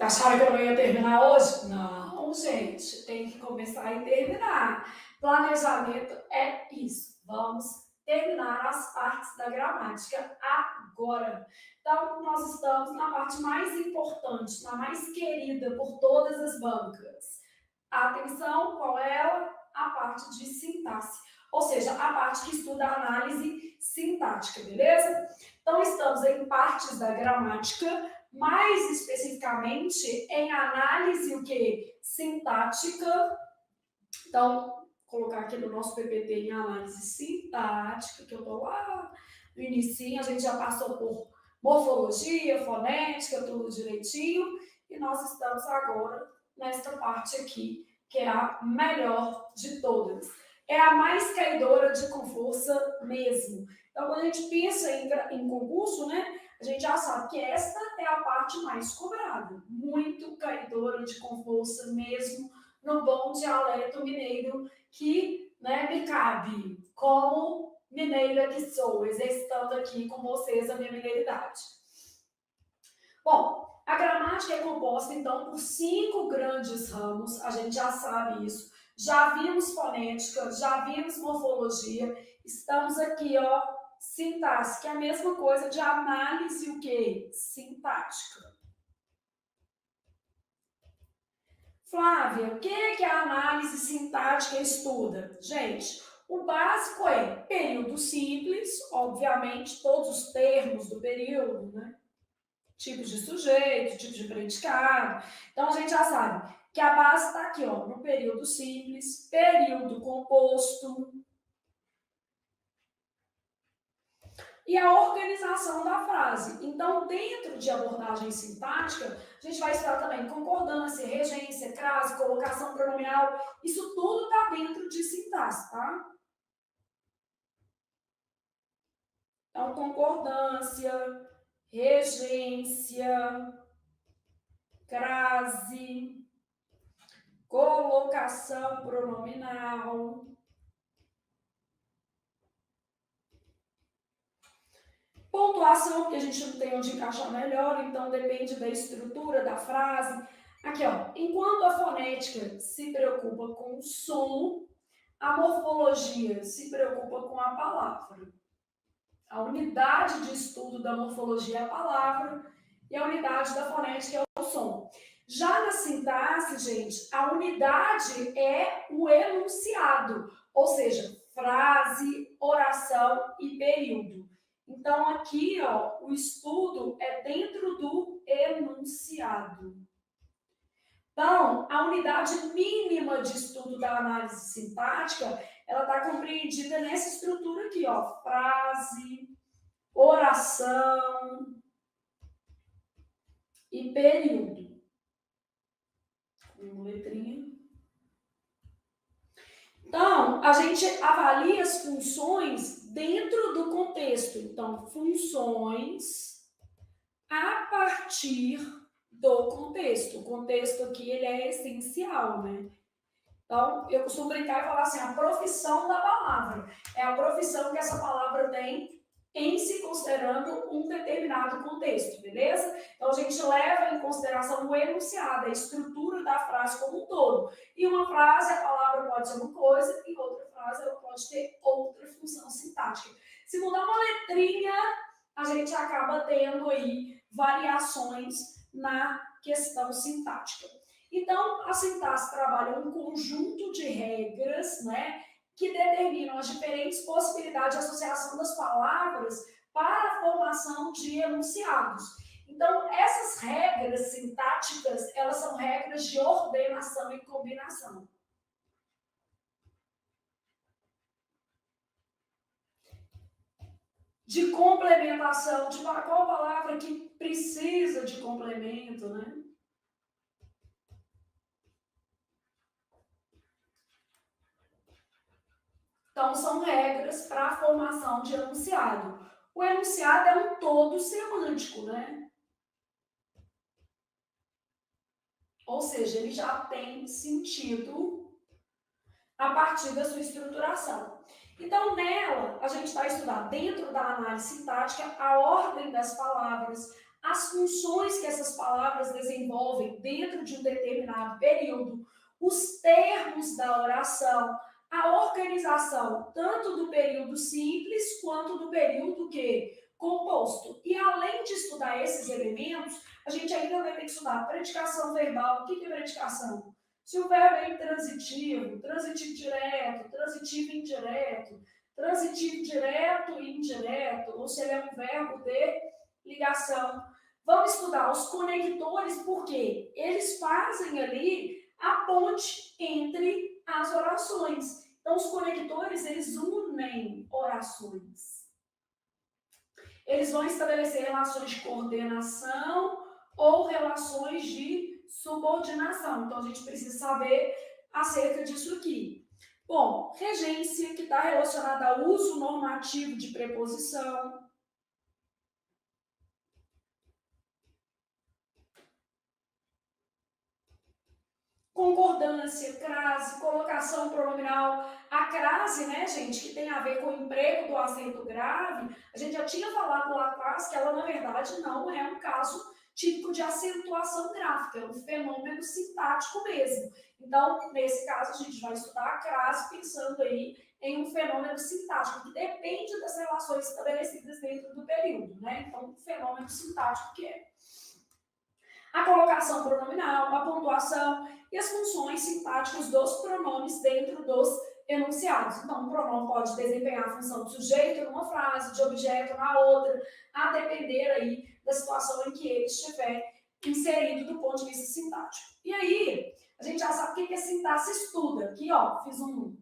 Acharam que eu não ia terminar hoje? Não, gente, tem que começar e terminar. Planejamento é isso. Vamos terminar as partes da gramática agora. Então, nós estamos na parte mais importante, na mais querida por todas as bancas. Atenção, qual é ela? A parte de sintaxe. Ou seja, a parte que estuda a análise sintática, beleza? Então, estamos em partes da gramática, mais especificamente em análise o que? Sintática. Então, vou colocar aqui no nosso PPT em análise sintática, que eu estou lá no início, a gente já passou por morfologia, fonética, tudo direitinho, e nós estamos agora nesta parte aqui, que é a melhor de todas. É a mais caidora de com força mesmo. Então, quando a gente pensa em concurso, né, a gente já sabe que esta é a parte mais cobrada. Muito caidora de com força mesmo, no bom dialeto mineiro que, né, me cabe como mineira que sou, exercitando aqui com vocês a minha mineiridade. Bom, a gramática é composta, então, por 5 grandes ramos, a gente já sabe isso. Já vimos fonética, já vimos morfologia, estamos aqui, ó, sintaxe, que é a mesma coisa de análise, o quê? Sintática. Flávia, o que é a análise sintática estuda? Gente, o básico é período simples, obviamente, todos os termos do período, né? Tipos de sujeito, tipos de predicado. Então, a gente já sabe que a base está aqui, ó, no período simples, período composto, e a organização da frase. Então, dentro de abordagem sintática, a gente vai estudar também concordância, regência, crase, colocação pronominal. Isso tudo está dentro de sintaxe, tá? Então, concordância, regência, crase, colocação pronominal. Pontuação, porque a gente não tem onde encaixar melhor, então depende da estrutura da frase. Aqui, ó, enquanto a fonética se preocupa com o som, a morfologia se preocupa com a palavra. A unidade de estudo da morfologia é a palavra e a unidade da fonética é o som. Já na sintaxe, gente, a unidade é o enunciado, ou seja, frase, oração e período. Então, aqui, ó, o estudo é dentro do enunciado. Então, a unidade mínima de estudo da análise sintática, ela está compreendida nessa estrutura aqui, ó, frase, oração e período. Uma letrinha. Então, a gente avalia as funções dentro do contexto. Então, funções a partir do contexto. O contexto aqui ele é essencial, né? Então, eu costumo brincar e falar assim, a profissão da palavra. É a profissão que essa palavra tem em se considerando um determinado contexto, beleza? Então, a gente leva em consideração o enunciado, a estrutura da frase como um todo. Em uma frase, a palavra pode ser uma coisa, em outra frase, ela pode ter outra função sintática. Se mudar uma letrinha, a gente acaba tendo aí variações na questão sintática. Então, a sintaxe trabalha um conjunto de regras, né, que determinam as diferentes possibilidades de associação das palavras para a formação de enunciados. Então, essas regras sintáticas, elas são regras de ordenação e combinação. De complementação, de qual palavra que precisa de complemento, né? Então, são regras para a formação de enunciado. O enunciado é um todo semântico, né? Ou seja, ele já tem sentido a partir da sua estruturação. Então, nela, a gente vai estudar, dentro da análise sintática, a ordem das palavras, as funções que essas palavras desenvolvem dentro de um determinado período, os termos da oração, a organização tanto do período simples quanto do período composto. E além de estudar esses elementos, a gente ainda vai ter que estudar predicação verbal. O que é predicação? Se o verbo é intransitivo, transitivo direto, transitivo indireto, transitivo direto e indireto, ou se ele é um verbo de ligação. Vamos estudar os conectores, porque eles fazem ali a ponte entre as orações. Então, os conectores, eles unem orações. Eles vão estabelecer relações de coordenação ou relações de subordinação. Então, a gente precisa saber acerca disso aqui. Bom, regência, que está relacionada ao uso normativo de preposição. Concordância, crase, colocação pronominal. A crase, né, gente, que tem a ver com o emprego do acento grave, a gente já tinha falado lá atrás que ela, na verdade, não é um caso típico de acentuação gráfica, é um fenômeno sintático mesmo. Então, nesse caso, a gente vai estudar a crase pensando aí em um fenômeno sintático, que depende das relações estabelecidas dentro do período, né? Então, um fenômeno sintático que é a colocação pronominal, a pontuação e as funções sintáticas dos pronomes dentro dos enunciados. Então, o pronome pode desempenhar a função de sujeito numa frase, de objeto na outra, a depender aí da situação em que ele estiver inserido do ponto de vista sintático. E aí, a gente já sabe o que a sintaxe estuda. Aqui, ó, fiz um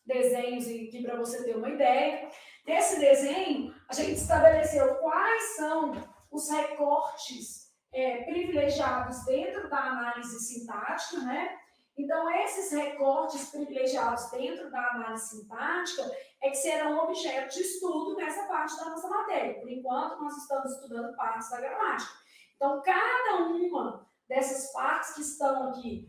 desenho aqui para você ter uma ideia. Nesse desenho, a gente estabeleceu quais são os recortes privilegiados dentro da análise sintática, né? Então, esses recortes privilegiados dentro da análise sintática é que serão objeto de estudo nessa parte da nossa matéria. Por enquanto, nós estamos estudando partes da gramática. Então, cada uma dessas partes que estão aqui,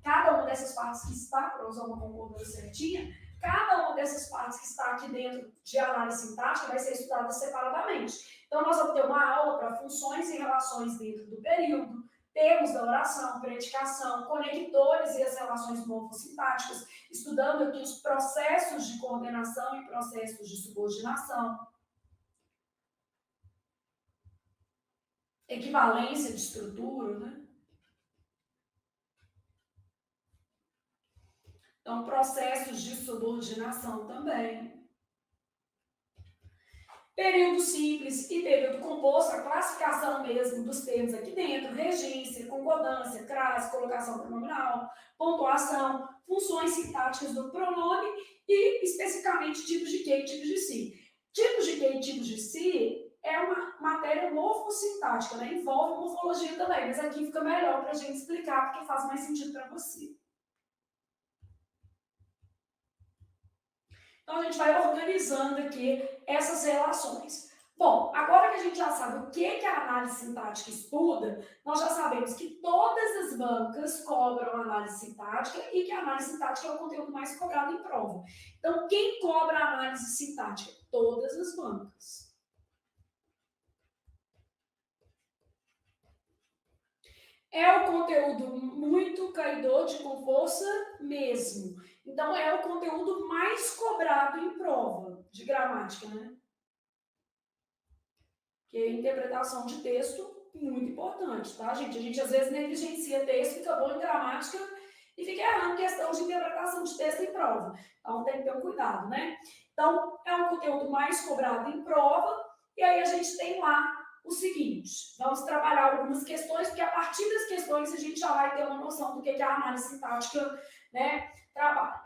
cada uma dessas partes que está, para usar uma concordância certinha, cada uma dessas partes que está aqui dentro de análise sintática vai ser estudada separadamente. Então, nós vamos ter uma aula para funções e relações dentro do período, termos da oração, predicação, conectores e as relações morfossintáticas, estudando aqui os processos de coordenação e processos de subordinação, equivalência de estrutura, né? Então, processos de subordinação também. Período simples e período composto, a classificação mesmo dos termos aqui dentro, regência, concordância, crase, colocação pronominal, pontuação, funções sintáticas do pronome e, especificamente, tipos de que e tipos de si. Tipos de que e tipos de si é uma matéria morfossintática, né? Envolve morfologia também, mas aqui fica melhor para a gente explicar, porque faz mais sentido para você. Então, a gente vai organizando aqui essas relações. Bom, agora que a gente já sabe o que a análise sintática estuda, nós já sabemos que todas as bancas cobram análise sintática e que a análise sintática é o conteúdo mais cobrado em prova. Então, quem cobra a análise sintática? Todas as bancas. É o conteúdo muito caidor com força mesmo. Então, é o conteúdo mais cobrado em prova de gramática, né? Que é interpretação de texto, muito importante, tá, gente? A gente às vezes negligencia texto, fica bom em gramática e fica errando questão de interpretação de texto em prova. Então, tem que ter um cuidado, né? Então, é um conteúdo mais cobrado em prova, e aí a gente tem lá o seguinte: vamos trabalhar algumas questões, porque a partir das questões a gente já vai ter uma noção do que a análise sintática, né, trabalha.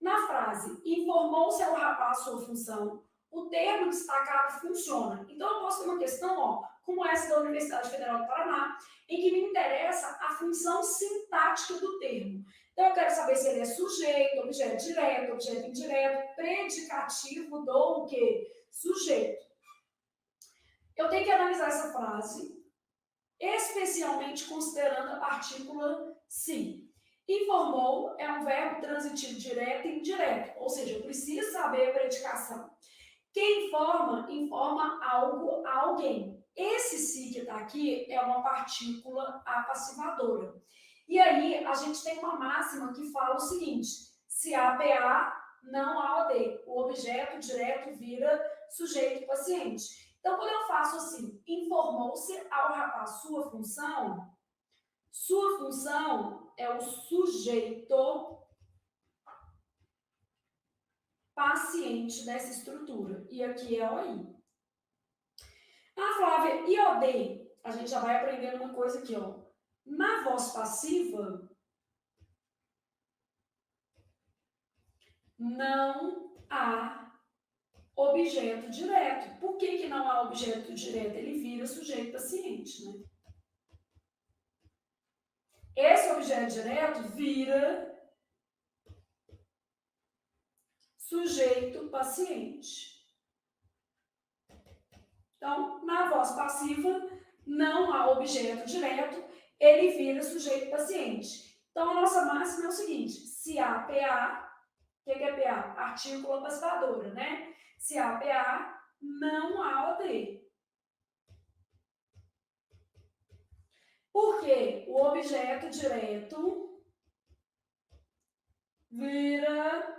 Na frase, informou-se ao rapaz sua função, o termo destacado funciona. Então, eu posso ter uma questão, ó, como essa da Universidade Federal do Paraná, em que me interessa a função sintática do termo. Então, eu quero saber se ele é sujeito, objeto direto, objeto indireto, predicativo do o quê? Sujeito. Eu tenho que analisar essa frase, especialmente considerando a partícula se. Informou é um verbo transitivo direto e indireto, ou seja, eu preciso saber a predicação. Quem informa, informa algo a alguém. Esse se que está aqui é uma partícula apassivadora. E aí, a gente tem uma máxima que fala o seguinte: se há PA, não há OD. O objeto direto vira sujeito paciente. Então, quando eu faço assim, informou-se ao rapaz sua função é o sujeito paciente dessa estrutura. E aqui é OI. Ah, Flávia, e OD? A gente já vai aprendendo uma coisa aqui, ó. Na voz passiva, não há objeto direto. Por que não há objeto direto? Ele vira sujeito paciente, né? Esse objeto direto vira sujeito paciente. Então, na voz passiva, não há objeto direto, ele vira sujeito paciente. Então, a nossa máxima é o seguinte: se há PA, o que é PA? Artículo apassivadora, né? Se há PA, não há OD. Porque o objeto direto vira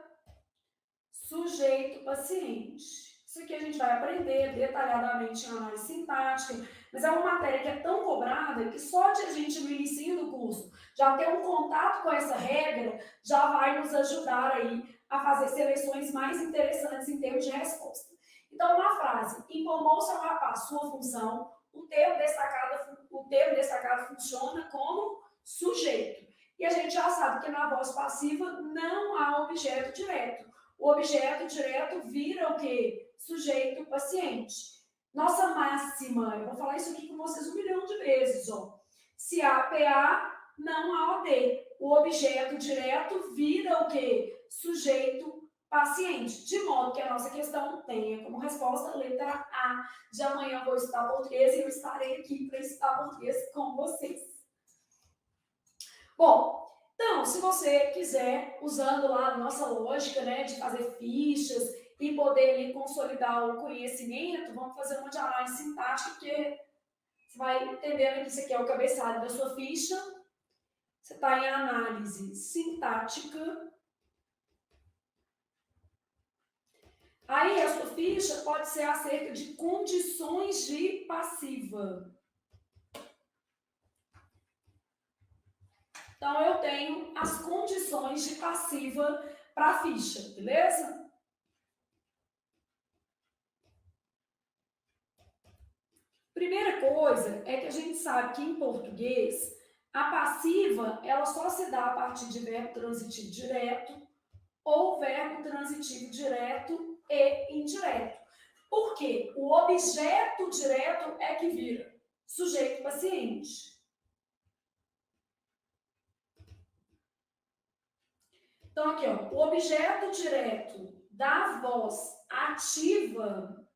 sujeito paciente. Isso aqui a gente vai aprender detalhadamente em análise sintática, mas é uma matéria que é tão cobrada que só de a gente no início do curso já ter um contato com essa regra já vai nos ajudar aí a fazer seleções mais interessantes em termos de resposta. Então, na frase, informou-se ao rapaz sua função, o termo destacado funciona como sujeito. E a gente já sabe que na voz passiva não há objeto direto. O objeto direto vira o quê? Sujeito paciente. Nossa máxima, eu vou falar isso aqui com vocês 1 milhão de vezes, ó. Se há PA, não há OD. O objeto direto vira o quê? Sujeito paciente. De modo que a nossa questão tenha como resposta a letra A. De amanhã eu vou estudar português e eu estarei aqui para estudar português com vocês. Bom, então, se você quiser, usando lá a nossa lógica, né, de fazer fichas e poder ali, consolidar o conhecimento, vamos fazer uma de análise sintática, porque você vai entendendo que isso aqui é o cabeçalho da sua ficha. Você está em análise sintática. Aí a sua ficha pode ser acerca de condições de passiva. Então, eu tenho as condições de passiva para a ficha, beleza? Primeira coisa é que a gente sabe que em português a passiva ela só se dá a partir de verbo transitivo direto ou verbo transitivo direto e indireto. Por quê? O objeto direto é que vira sujeito paciente. Então, aqui, ó, o objeto direto da voz ativa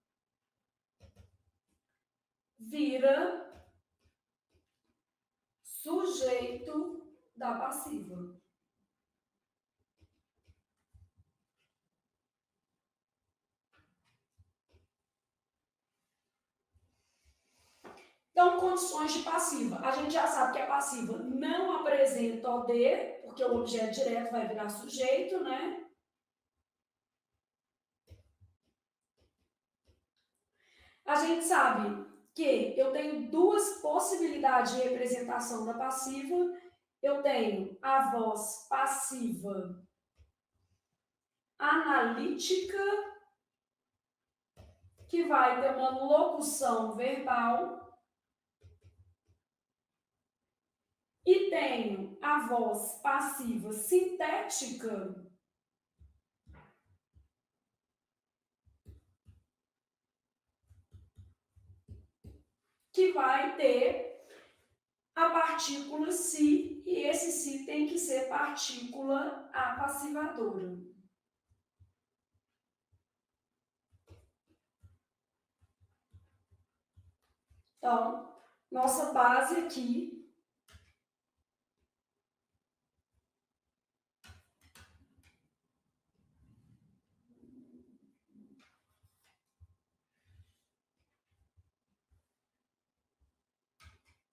vira sujeito da passiva. Então, condições de passiva. A gente já sabe que a passiva não apresenta OD, porque o objeto direto vai virar sujeito, né? A gente sabe que eu tenho duas possibilidades de representação da passiva. Eu tenho a voz passiva analítica, que vai ter uma locução verbal. E tenho a voz passiva sintética, que vai ter a partícula si, e esse si tem que ser partícula apassivadora. Então, nossa base aqui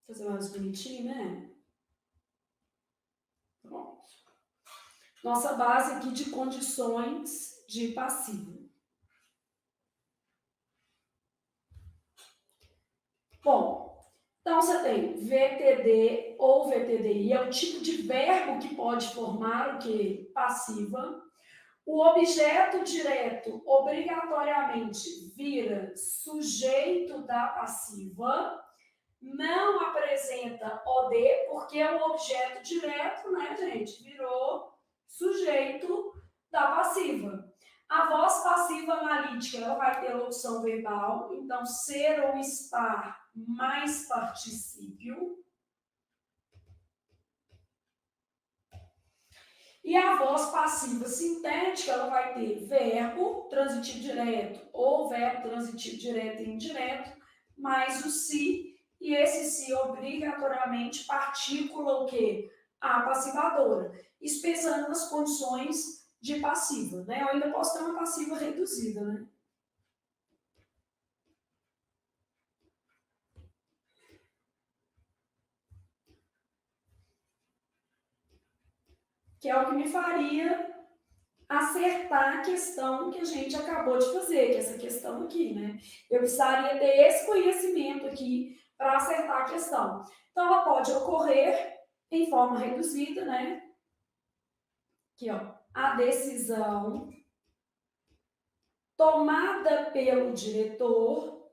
Fazer mais bonitinho, né? Pronto. Nossa base aqui de condições de passivo. Bom, então você tem VTD ou VTDI, é o tipo de verbo que pode formar o quê? Passiva. O objeto direto obrigatoriamente vira sujeito da passiva, não apresenta OD, porque o objeto direto, né, gente, virou sujeito da passiva. A voz passiva analítica, ela vai ter locução verbal, então ser ou estar mais particípio. E a voz passiva sintética, ela vai ter verbo transitivo direto ou verbo transitivo direto e indireto, mais o se, e esse se obrigatoriamente partícula o quê? A passivadora. Isso pensando nas condições de passiva, né? Eu ainda posso ter uma passiva reduzida, né? Que é o que me faria acertar a questão que a gente acabou de fazer, que é essa questão aqui, né? Eu precisaria ter esse conhecimento aqui para acertar a questão. Então, ela pode ocorrer em forma reduzida, né? Aqui, ó, a decisão tomada pelo diretor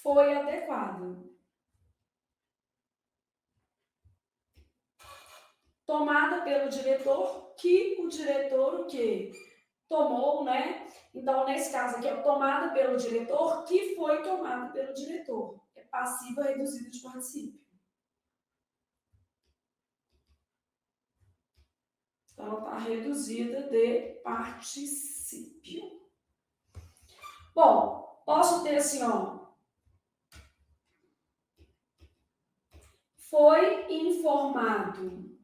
foi adequada. Tomada pelo diretor, que o diretor o quê? Tomou, né? Então, nesse caso aqui, é tomada pelo diretor, que foi tomada pelo diretor. É passiva reduzida de particípio. Então, ela está reduzida de particípio. Bom, posso ter assim, ó. Foi informado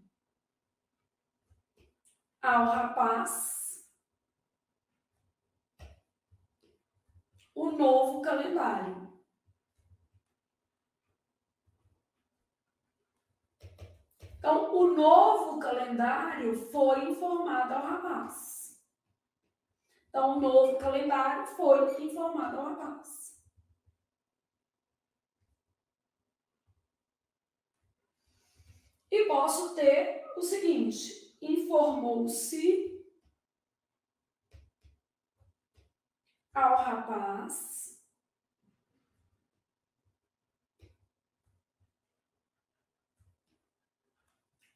ao rapaz o novo calendário. Então, o novo calendário foi informado ao rapaz. Então, o novo calendário foi informado ao rapaz. E posso ter o seguinte: informou-se ao rapaz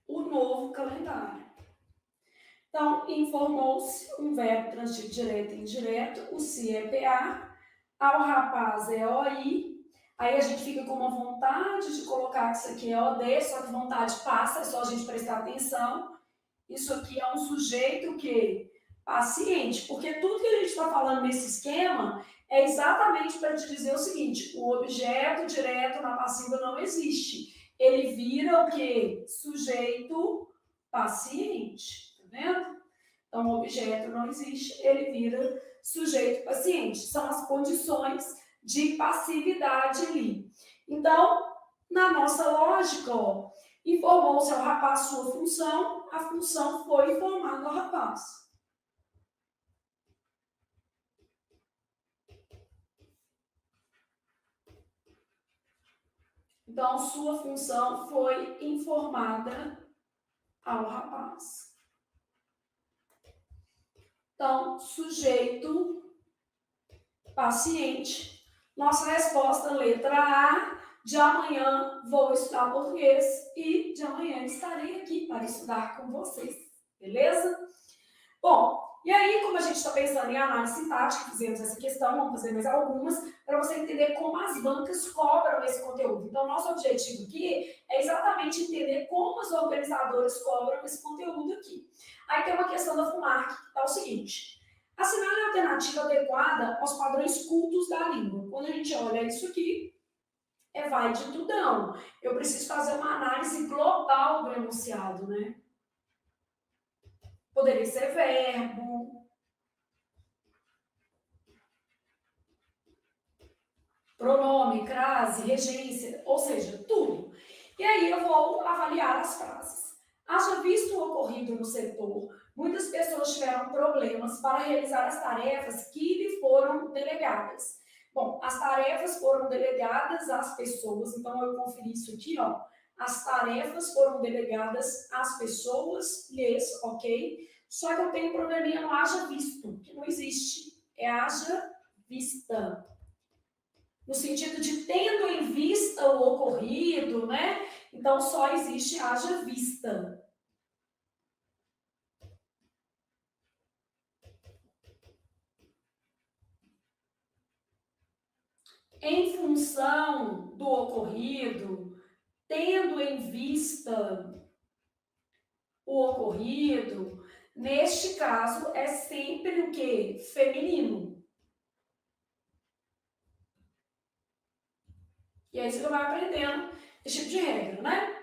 o novo calendário. Então, informou-se, um verbo transitivo direto e indireto, o se é PA, ao rapaz é OI, aí a gente fica com uma vontade de colocar que isso aqui é OD, só que vontade passa, é só a gente prestar atenção. Isso aqui é um sujeito que paciente, porque tudo que a gente está falando nesse esquema é exatamente para te dizer o seguinte: o objeto direto na passiva não existe. Ele vira o quê? Sujeito paciente, tá vendo? Então, o objeto não existe, ele vira sujeito paciente. São as condições de passividade ali. Então, na nossa lógica, ó, informou-se ao rapaz sua função, a função foi informada ao rapaz. Então, sua função foi informada ao rapaz. Então, sujeito, paciente. Nossa resposta, letra A, de amanhã vou estudar português e de amanhã estarei aqui para estudar com vocês, beleza? Bom, e aí, como a gente está pensando em análise sintática, fizemos essa questão, vamos fazer mais algumas, para você entender como as bancas cobram esse conteúdo. Então, nosso objetivo aqui é exatamente entender como as organizadoras cobram esse conteúdo aqui. Aí tem uma questão da FUNARC, que é o seguinte: assinale a alternativa adequada aos padrões cultos da língua. Quando a gente olha isso aqui, vai de tudão. Eu preciso fazer uma análise global do enunciado, né? Poderia ser verbo, pronome, crase, regência, ou seja, tudo. E aí eu vou avaliar as frases. Haja visto o ocorrido no setor, muitas pessoas tiveram problemas para realizar as tarefas que lhe foram delegadas. Bom, as tarefas foram delegadas às pessoas, então eu conferi isso aqui, ó. As tarefas foram delegadas às pessoas, lhes, ok? Só que eu tenho um probleminha no haja visto, que não existe. É haja vista. No sentido de tendo em vista o ocorrido, né? Então só existe haja vista. Em função do ocorrido, tendo em vista o ocorrido, neste caso é sempre o que? Feminino. E aí você vai aprendendo esse tipo de regra, né?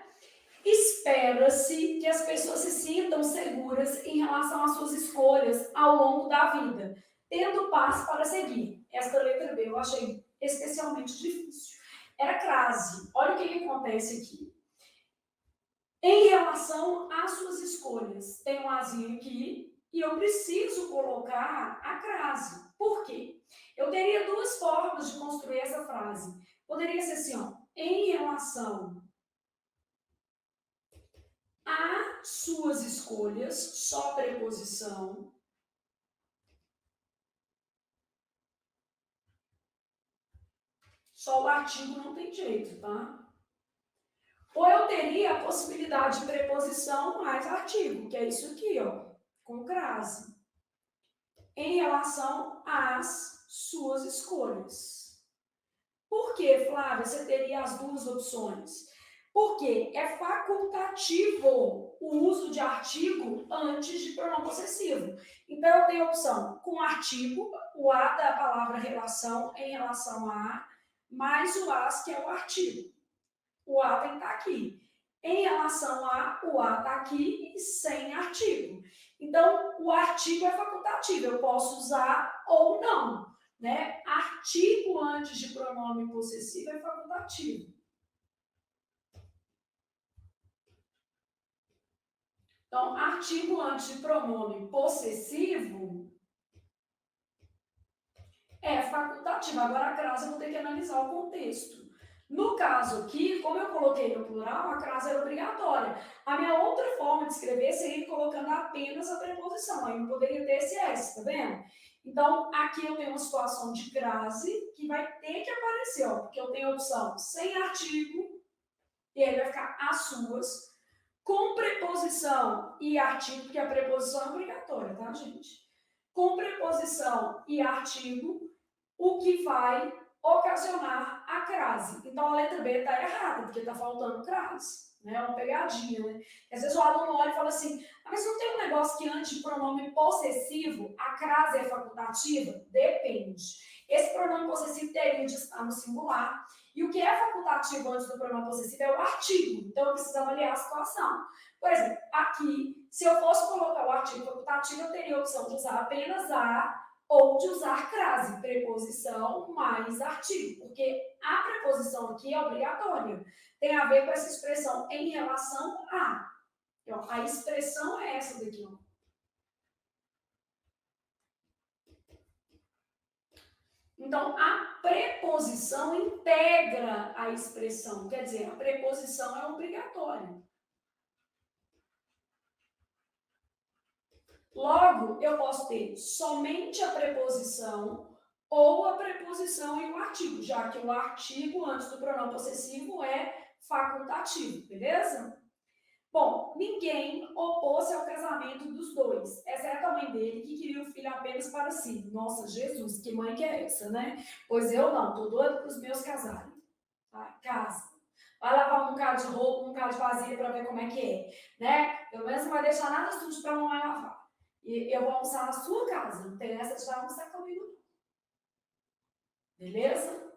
Espera-se que as pessoas se sintam seguras em relação às suas escolhas ao longo da vida, tendo paz para seguir. Esta letra B eu achei especialmente difícil. Era crase. Olha o que acontece aqui. Em relação às suas escolhas, tem um azinho aqui e eu preciso colocar a crase. Por quê? Eu teria duas formas de construir essa frase. Poderia ser assim, ó, em relação às suas escolhas, só preposição. Só o artigo não tem jeito, tá? Ou eu teria a possibilidade de preposição mais artigo, que é isso aqui, ó, com crase. Em relação às suas escolhas. Por que, Flávia, você teria as duas opções? Porque é facultativo o uso de artigo antes de pronome possessivo. Então, eu tenho a opção com artigo, o a da palavra relação em relação a, mais o as, que é o artigo. O a tem que estar aqui. Em relação a, o a está aqui e sem artigo. Então, o artigo é facultativo, eu posso usar ou não. Né? Artigo antes de pronome possessivo é facultativo. Então, artigo antes de pronome possessivo é facultativo. Agora, a crase eu vou ter que analisar o contexto. No caso aqui, como eu coloquei no plural, a crase era obrigatória. A minha outra forma de escrever seria colocando apenas a preposição. Aí eu poderia ter esse S, tá vendo? Então, aqui eu tenho uma situação de crase que vai ter que aparecer, ó, porque eu tenho a opção sem artigo, e aí vai ficar as suas, com preposição e artigo, porque a preposição é obrigatória, tá, gente? Com preposição e artigo, o que vai ocasionar a crase. Então, a letra B está errada, porque está faltando crase. Né? É uma pegadinha, né? Às vezes o aluno olha e fala assim, mas não tem um negócio que antes de pronome possessivo, a crase é facultativa? Depende. Esse pronome possessivo teria de estar no singular, e o que é facultativo antes do pronome possessivo é o artigo. Então, eu preciso avaliar a situação. Por exemplo, aqui, se eu fosse colocar o artigo facultativo, eu teria a opção de usar apenas a ou de usar crase, preposição mais artigo, porque a preposição aqui é obrigatória. Tem a ver com essa expressão em relação a. Então, a expressão é essa daqui, ó. Então, a preposição integra a expressão, quer dizer, a preposição é obrigatória. Logo, eu posso ter somente a preposição ou a preposição e o artigo, já que o artigo antes do pronome possessivo é facultativo, beleza? Bom, ninguém opôs-se ao casamento dos dois, exceto a mãe dele, que queria o filho apenas para si. Nossa, Jesus, que mãe que é essa, né? Pois eu não, tô doida para os meus casarem. Tá? Casa. Vai lavar um bocado de roupa, um bocado de vasilha para ver como é que é, né? Pelo menos não vai deixar nada sujo para a mamãe lavar. E eu vou almoçar na sua casa, não tem essa de vai almoçar comigo, não. Beleza?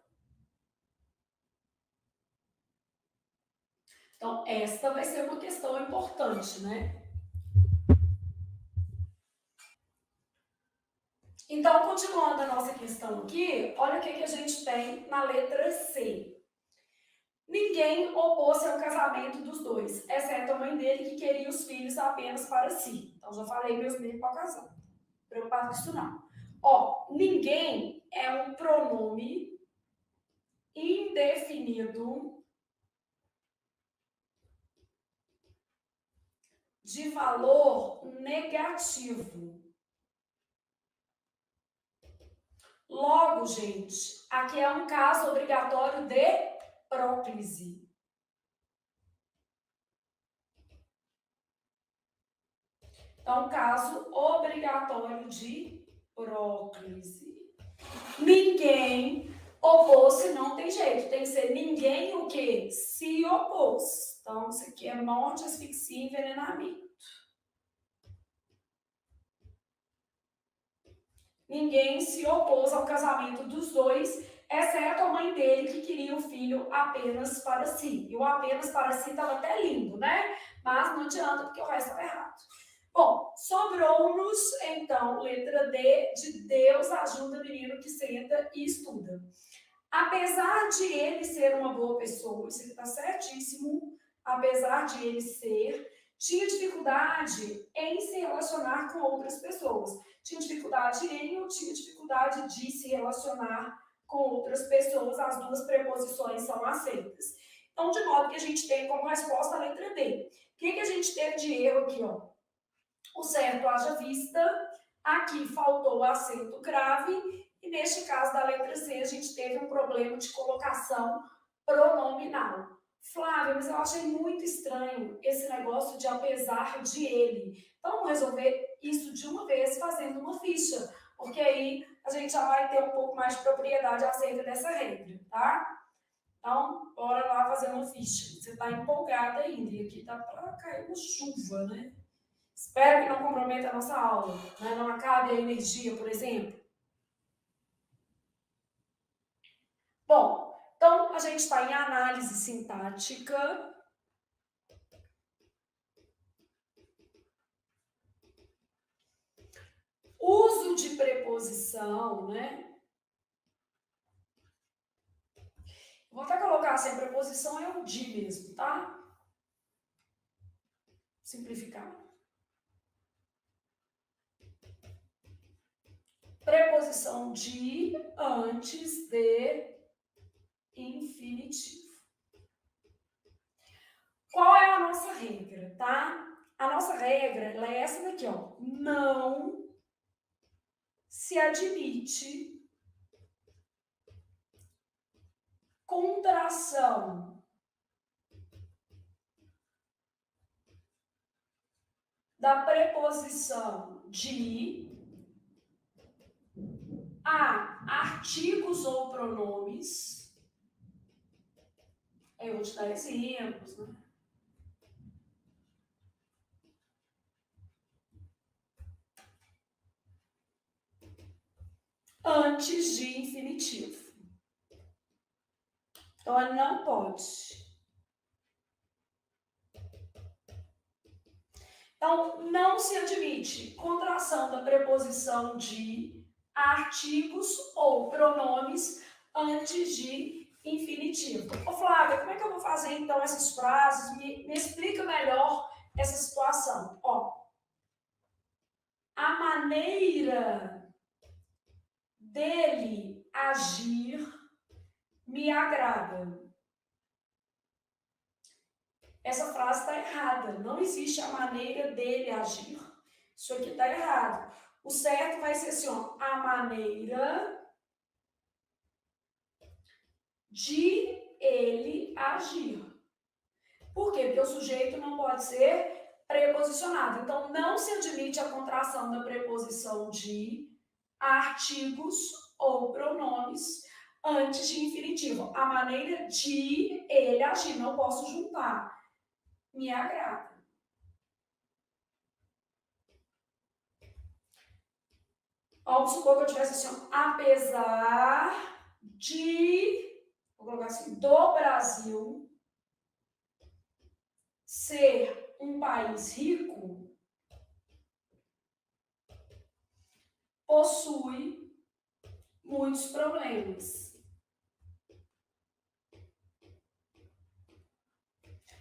Então, esta vai ser uma questão importante, né? Então, continuando a nossa questão aqui, olha o que a gente tem na letra C. Ninguém opôs-se ao casamento dos dois, exceto a mãe dele, que queria os filhos apenas para si. Então, já falei meus meios para casar. Preocupado com isso não. Ó, ninguém é um pronome indefinido de valor negativo. Logo, gente, aqui é um caso obrigatório de próclise. Então, caso obrigatório de próclise. Ninguém opôs-se, não tem jeito. Tem que ser ninguém o quê? Se opôs. Então, isso aqui é morte, asfixia e envenenamento. Ninguém se opôs ao casamento dos dois, exceto a mãe dele, que queria o filho apenas para si. E o apenas para si estava até lindo, né? Mas não adianta, porque o resto estava errado. Bom, sobrou-nos, então, letra D, de Deus ajuda o menino que senta e estuda. Apesar de ele ser uma boa pessoa, isso aqui está certíssimo, apesar de ele ser, tinha dificuldade em se relacionar com outras pessoas. Tinha dificuldade em ou tinha dificuldade de se relacionar com outras pessoas, as duas preposições são aceitas. Então, de modo que a gente tem como resposta a letra D. O que a gente teve de erro aqui, ó? O certo haja vista, aqui faltou o acento grave, e neste caso da letra C a gente teve um problema de colocação pronominal. Flávia, mas eu achei muito estranho esse negócio de apesar de ele. Então, vamos resolver isso de uma vez fazendo uma ficha, porque aí a gente já vai ter um pouco mais de propriedade acerca dessa regra, tá? Então, bora lá fazer uma ficha. Você está empolgada ainda, e aqui tá para cair uma chuva, né? Espero que não comprometa a nossa aula, né? Não acabe a energia, por exemplo. Bom, então a gente está em análise sintática. Uso de preposição, né? Vou até colocar assim, a preposição é o de mesmo, tá? Simplificar. Preposição de antes de infinitivo. Qual é a nossa regra, tá? A nossa regra ela é essa daqui, ó. Não se admite contração da preposição de a artigos ou pronomes. Eu vou te dar exemplos, né? Antes de infinitivo. Então, ela não pode. Então, não se admite contração da preposição de artigos ou pronomes antes de infinitivo. Ô, Flávia, como é que eu vou fazer, então, essas frases? Me explica melhor essa situação. Ó, a maneira dele agir me agrada. Essa frase está errada. Não existe a maneira dele agir. Isso aqui está errado. O certo vai ser assim, ó, a maneira de ele agir. Por quê? Porque o sujeito não pode ser preposicionado. Então, não se admite a contração da preposição de artigos ou pronomes antes de infinitivo. A maneira de ele agir, não posso juntar. Me agrada. Vamos supor que eu tivesse assim, apesar de, vou colocar assim, do Brasil ser um país rico, possui muitos problemas.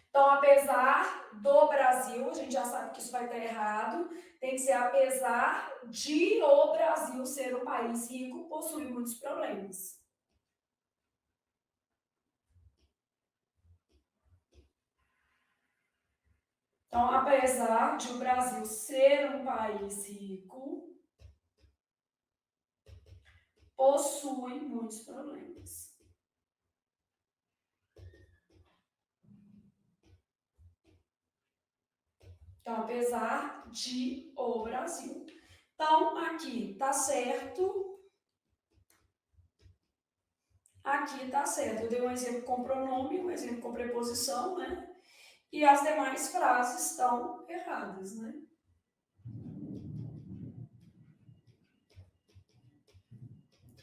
Então, apesar do Brasil, a gente já sabe que isso vai estar errado, tem que ser apesar de o Brasil ser um país rico, possui muitos problemas. Então, apesar de o Brasil ser um país rico, possui muitos problemas. Então, apesar de o Brasil. Então, aqui tá certo. Aqui tá certo. Eu dei um exemplo com pronome, um exemplo com preposição, né? E as demais frases estão erradas, né?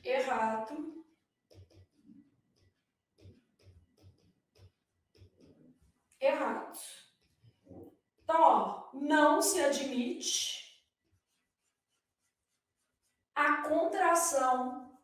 Errado. Errado. Então, ó, não se admite a contração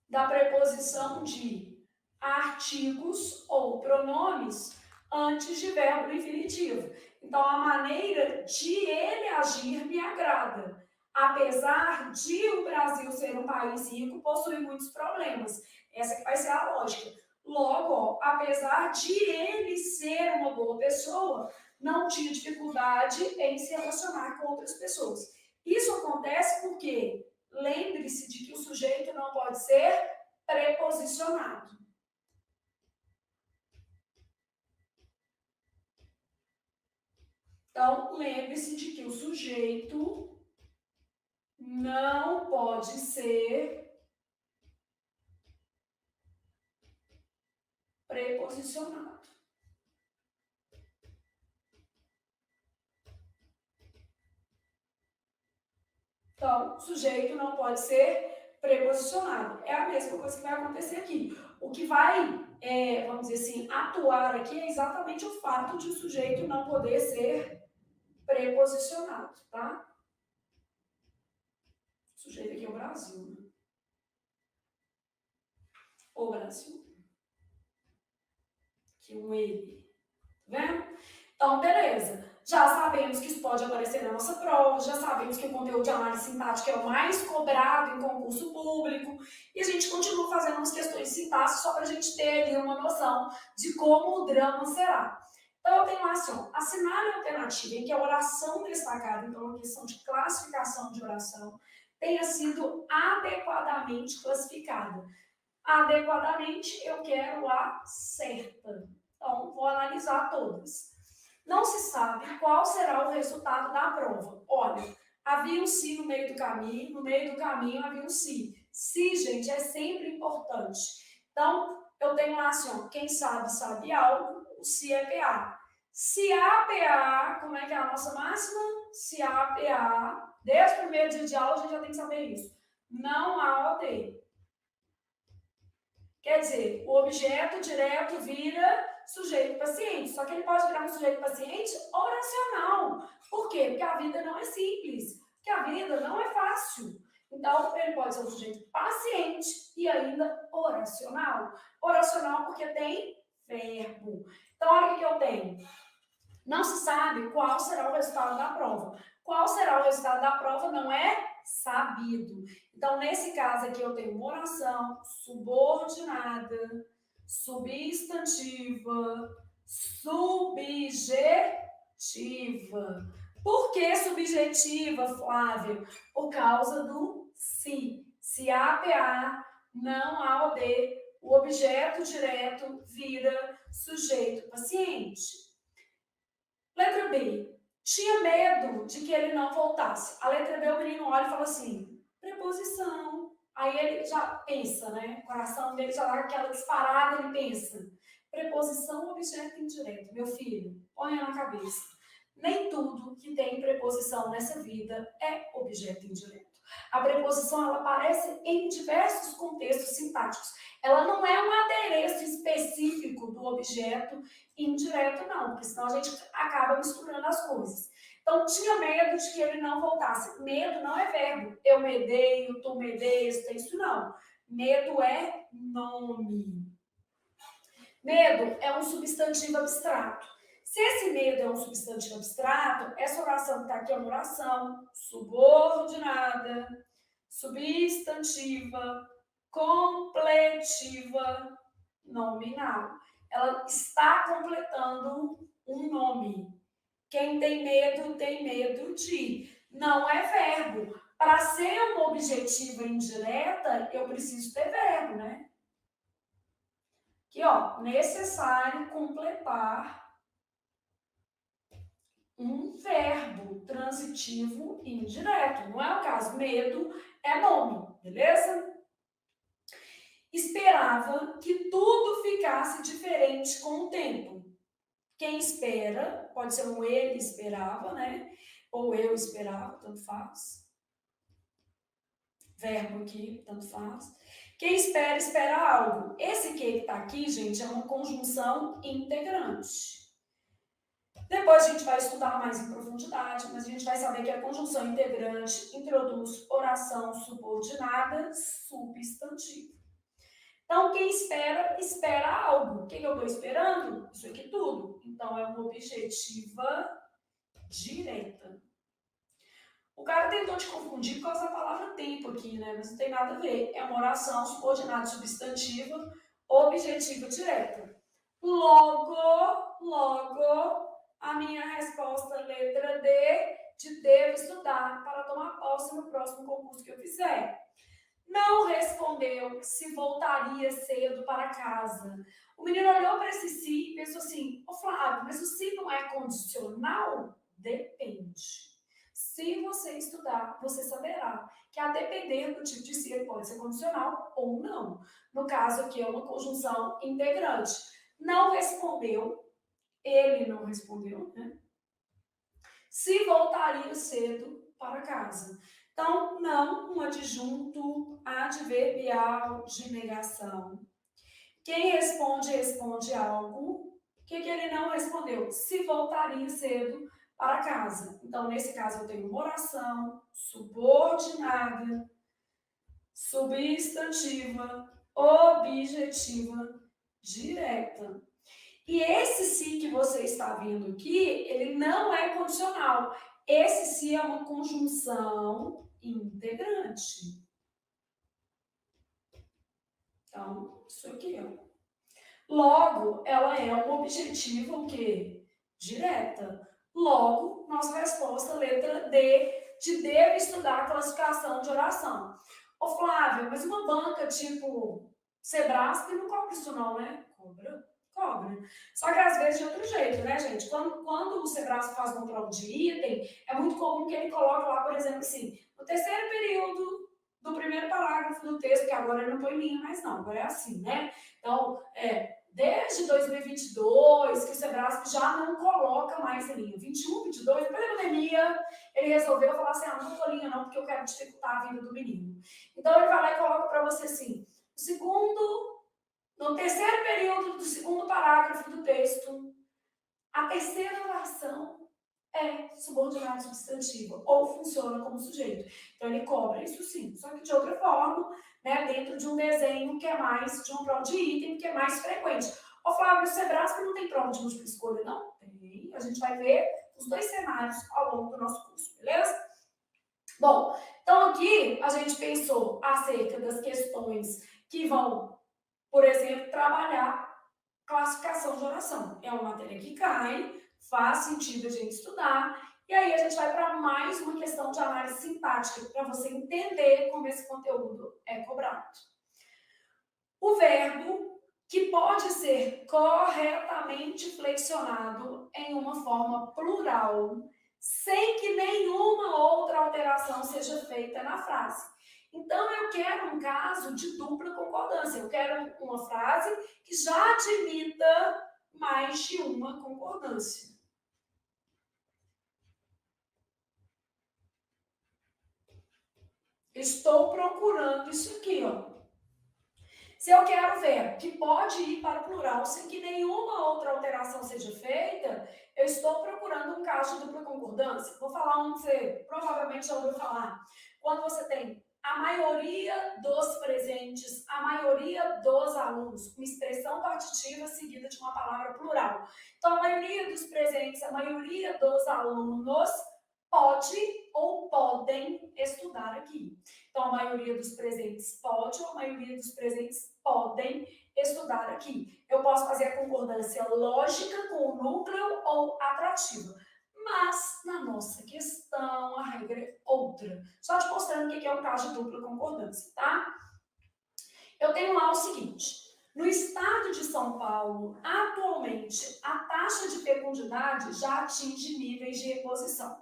da preposição de artigos ou pronomes antes de verbo infinitivo. Então, a maneira de ele agir me agrada. Apesar de o Brasil ser um país rico, possui muitos problemas. Essa que vai ser a lógica. Logo, ó, apesar de ele ser uma boa pessoa, não tinha dificuldade em se relacionar com outras pessoas. Isso acontece porque lembre-se de que o sujeito não pode ser preposicionado. Então, lembre-se de que o sujeito não pode ser preposicionado. Então, o sujeito não pode ser preposicionado. É a mesma coisa que vai acontecer aqui. O que vai, vamos dizer assim, atuar aqui é exatamente o fato de o sujeito não poder ser preposicionado, tá? O sujeito aqui é o Brasil, né? O Brasil. Que um ele. Tá vendo? Então, beleza. Já sabemos que isso pode aparecer na nossa prova, já sabemos que o conteúdo de análise sintática é o mais cobrado em concurso público, e a gente continua fazendo umas questões de sintaxe só para a gente ter ali uma noção de como o drama será. Então, eu tenho lá assim, ó, assinale a alternativa em que a oração destacada, então a questão de classificação de oração, tenha sido adequadamente classificada. Adequadamente, eu quero a certa. Então, vou analisar todas. Não se sabe qual será o resultado da prova. Olha, havia um si no meio do caminho havia um si. Si, gente, é sempre importante. Então, eu tenho lá assim, ó, quem sabe, sabe algo, o si é PA. Se A, PA, como é que é a nossa máxima? Se A, PA, desde o primeiro dia de aula a gente já tem que saber isso. Não há OD. Quer dizer, o objeto direto vira sujeito paciente, só que ele pode virar um sujeito paciente oracional. Por quê? Porque a vida não é simples, porque a vida não é fácil. Então, ele pode ser um sujeito paciente e ainda oracional. Oracional porque tem verbo. Então, olha o que eu tenho. Não se sabe qual será o resultado da prova. Qual será o resultado da prova não é sabido. Então, nesse caso aqui, eu tenho uma oração subordinada, substantiva, subjetiva. Por que subjetiva, Flávia? Por causa do se. Se há PA, não há OD, o objeto direto vira sujeito paciente. Letra B. Tinha medo de que ele não voltasse. A letra B, o menino olha e fala assim, preposição. Aí ele já pensa, né? O coração dele já dá aquela disparada, ele pensa. Preposição, objeto indireto. Meu filho, ponha na cabeça. Nem tudo que tem preposição nessa vida é objeto indireto. A preposição, ela aparece em diversos contextos sintáticos. Ela não é um adereço específico do objeto indireto, não, porque senão a gente acaba misturando as coisas. Então, tinha medo de que ele não voltasse. Medo não é verbo. Eu medeio, tu medeias, tem isso não. Medo é nome. Medo é um substantivo abstrato. Se esse medo é um substantivo abstrato, essa oração que está aqui é uma oração subordinada, substantiva, completiva, nominal. Ela está completando um nome. Quem tem medo de. Não é verbo. Para ser uma objetiva indireta, eu preciso ter verbo, né? Aqui, ó, necessário completar um verbo transitivo indireto. Não é o caso. Medo é nome, beleza? Esperava que tudo ficasse diferente com o tempo. Quem espera, pode ser um ele esperava, né? Ou eu esperava, tanto faz. Verbo aqui, tanto faz. Quem espera, espera algo. Esse que está aqui, gente, é uma conjunção integrante. Depois a gente vai estudar mais em profundidade, mas a gente vai saber que a conjunção integrante introduz oração subordinada substantiva. Então, quem espera, espera algo. O que eu estou esperando? Isso aqui tudo. Então, é uma objetiva direta. O cara tentou te confundir por causa da palavra tempo aqui, né? Mas não tem nada a ver. É uma oração subordinada substantiva, objetiva direta. Logo, a minha resposta, letra D, de devo estudar para tomar posse no próximo concurso que eu fizer. Não respondeu se voltaria cedo para casa. O menino olhou para esse si e pensou assim, ô Flávio, mas o si não é condicional? Depende. Se você estudar, você saberá que a depender do tipo de si, ele pode ser condicional ou não. No caso aqui é uma conjunção integrante. Não respondeu, ele não respondeu, né? Se voltaria cedo para casa. Então, não, um adjunto adverbial de negação. Quem responde, responde algo. O que ele não respondeu? Se voltaria cedo para casa. Então, nesse caso, eu tenho uma oração subordinada, substantiva, objetiva, direta. E esse se que você está vendo aqui, ele não é condicional. Esse se é uma conjunção integrante. Então, isso aqui, ó. Logo, ela é uma objetiva o quê? Direta. Logo, nossa resposta, letra D, de deve estudar a classificação de oração. Ô Flávia, mas uma banca tipo Sebrasp não cobra isso não, né? Cobra. Só que às vezes de outro jeito, né, gente? Quando o Sebrasp faz uma prova de item, é muito comum que ele coloque lá, por exemplo, assim, no terceiro período do primeiro parágrafo do texto, que agora ele não põe linha mais não, agora é assim, né? Então, desde 2022, que o Sebrasp já não coloca mais linha. 21, 22, depois da pandemia, ele resolveu falar assim, não tô linha não, porque eu quero dificultar a vida do menino. Então, ele vai lá e coloca para você assim, no terceiro período do segundo parágrafo do texto, a terceira oração é subordinada substantiva, ou funciona como sujeito. Então, ele cobra isso sim, só que de outra forma, né, dentro de um desenho que é mais, de uma prova de item, que é mais frequente. Ô, Flávio, o Sebrasp não tem prova de múltipla escolha, não? Tem. A gente vai ver os dois cenários ao longo do nosso curso, beleza? Bom, então aqui a gente pensou acerca das questões que vão, por exemplo, trabalhar classificação de oração. É uma matéria que cai, faz sentido a gente estudar, e aí a gente vai para mais uma questão de análise sintática, para você entender como esse conteúdo é cobrado. O verbo que pode ser corretamente flexionado em uma forma plural, sem que nenhuma outra alteração seja feita na frase. Então, eu quero um caso de dupla concordância. Eu quero uma frase que já admita mais de uma concordância. Estou procurando isso aqui, ó. Se eu quero ver que pode ir para o plural sem que nenhuma outra alteração seja feita, eu estou procurando procurando um caso de dupla concordância. Vou falar um que você provavelmente já ouviu falar. Quando você tem a maioria dos presentes, a maioria dos alunos, uma expressão partitiva seguida de uma palavra plural. Então, a maioria dos presentes, a maioria dos alunos pode ou podem estudar aqui. Então, a maioria dos presentes pode ou a maioria dos presentes podem estudar aqui. Eu posso fazer a concordância lógica com o núcleo ou atrativa. Mas, na nossa questão, a regra é outra. Só te mostrando o que é um caso de dupla concordância, tá? Eu tenho lá o seguinte. No estado de São Paulo, atualmente, a taxa de fecundidade já atinge níveis de reposição.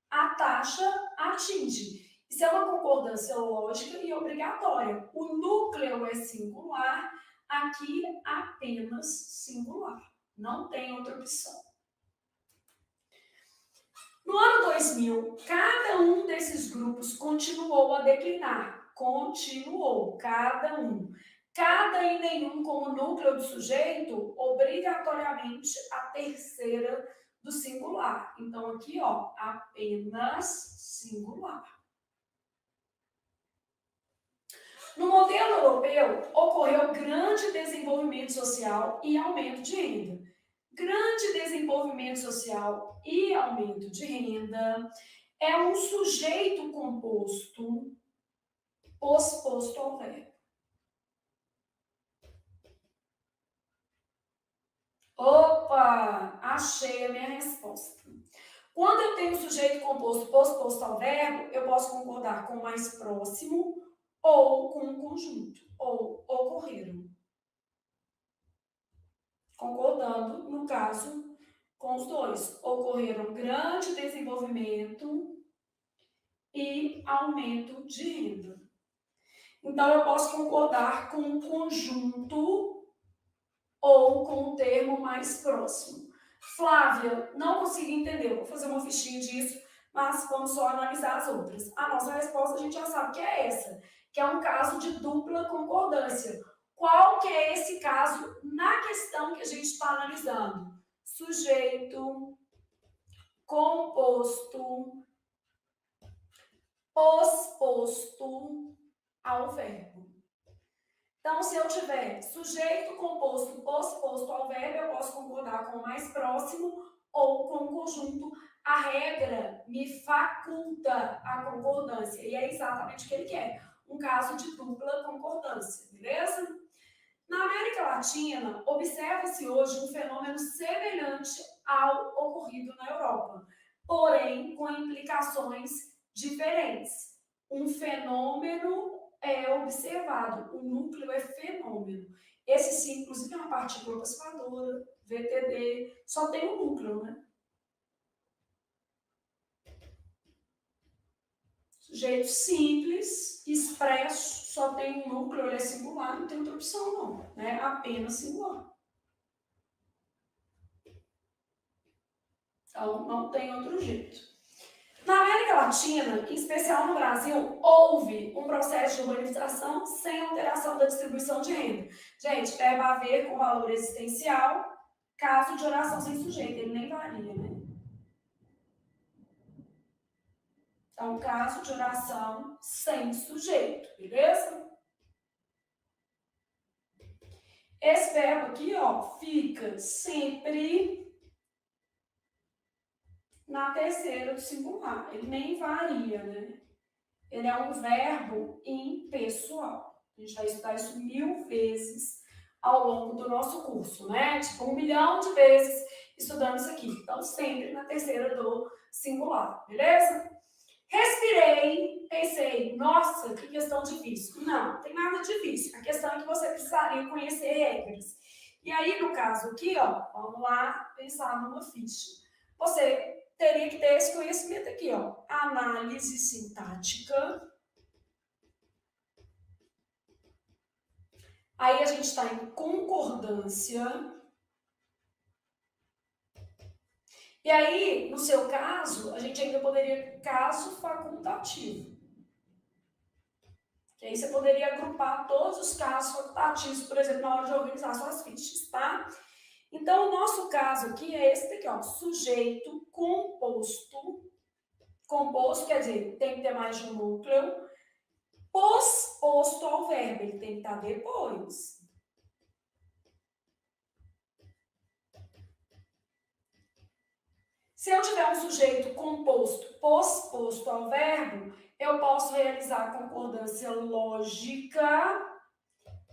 A taxa atinge. Isso é uma concordância lógica e obrigatória. O núcleo é singular, aqui apenas singular. Não tem outra opção. No ano 2000, cada um desses grupos continuou a declinar. Continuou, cada um. Cada e nenhum como núcleo do sujeito, obrigatoriamente a terceira do singular. Então, aqui, ó, apenas singular. No modelo europeu, ocorreu grande desenvolvimento social e aumento de renda. Grande desenvolvimento social e aumento de renda é um sujeito composto posposto ao verbo. Opa, achei a minha resposta. Quando eu tenho sujeito composto posposto ao verbo, eu posso concordar com o mais próximo ou com o conjunto, ou ocorreram. Concordando, no caso, com os dois. Ocorreram grande desenvolvimento e aumento de renda. Então, eu posso concordar com o conjunto ou com o termo mais próximo. Flávia, não consegui entender. Vou fazer uma fichinha disso, mas vamos só analisar as outras. A nossa resposta a gente já sabe que é essa, que é um caso de dupla concordância. Qual que é esse caso na questão que a gente está analisando? Sujeito, composto, posposto ao verbo. Então, se eu tiver sujeito, composto, posposto ao verbo, eu posso concordar com o mais próximo ou com o conjunto. A regra me faculta a concordância. E é exatamente o que ele quer. Um caso de dupla concordância, beleza? Na América Latina, observa-se hoje um fenômeno semelhante ao ocorrido na Europa, porém com implicações diferentes. Um fenômeno é observado, o núcleo é fenômeno. Esse sim, inclusive, é uma partícula pacificadora, VTD, só tem um núcleo, né? Sujeito simples, expresso, só tem um núcleo, ele é singular, não tem outra opção não, né? Apenas singular. Então, não tem outro jeito. Na América Latina, em especial no Brasil, houve um processo de urbanização sem alteração da distribuição de renda. Gente, verbo haver com valor existencial, caso de oração sem sujeito, ele nem varia, né? Então, caso de oração sem sujeito, beleza? Esse verbo aqui, ó, fica sempre na terceira do singular. Ele nem varia, né? Ele é um verbo impessoal. A gente vai estudar isso 1000 vezes ao longo do nosso curso, né? Tipo, 1 milhão de vezes estudando isso aqui. Então, sempre na terceira do singular, beleza? Respirei, pensei, nossa, que questão difícil. Não, não tem nada difícil. A questão é que você precisaria conhecer regras. E aí, no caso aqui, ó, vamos lá pensar numa ficha. Você teria que ter esse conhecimento aqui, ó. Análise sintática. Aí a gente está em concordância. E aí, no seu caso, a gente ainda poderia caso facultativo. Que aí você poderia agrupar todos os casos facultativos, por exemplo, na hora de organizar suas fichas, tá? Então, o nosso caso aqui é esse daqui, ó, sujeito, composto. Composto quer dizer, tem que ter mais de um núcleo. Posposto ao verbo, ele tem que estar depois. Se eu tiver um sujeito composto posposto ao verbo, eu posso realizar a concordância lógica.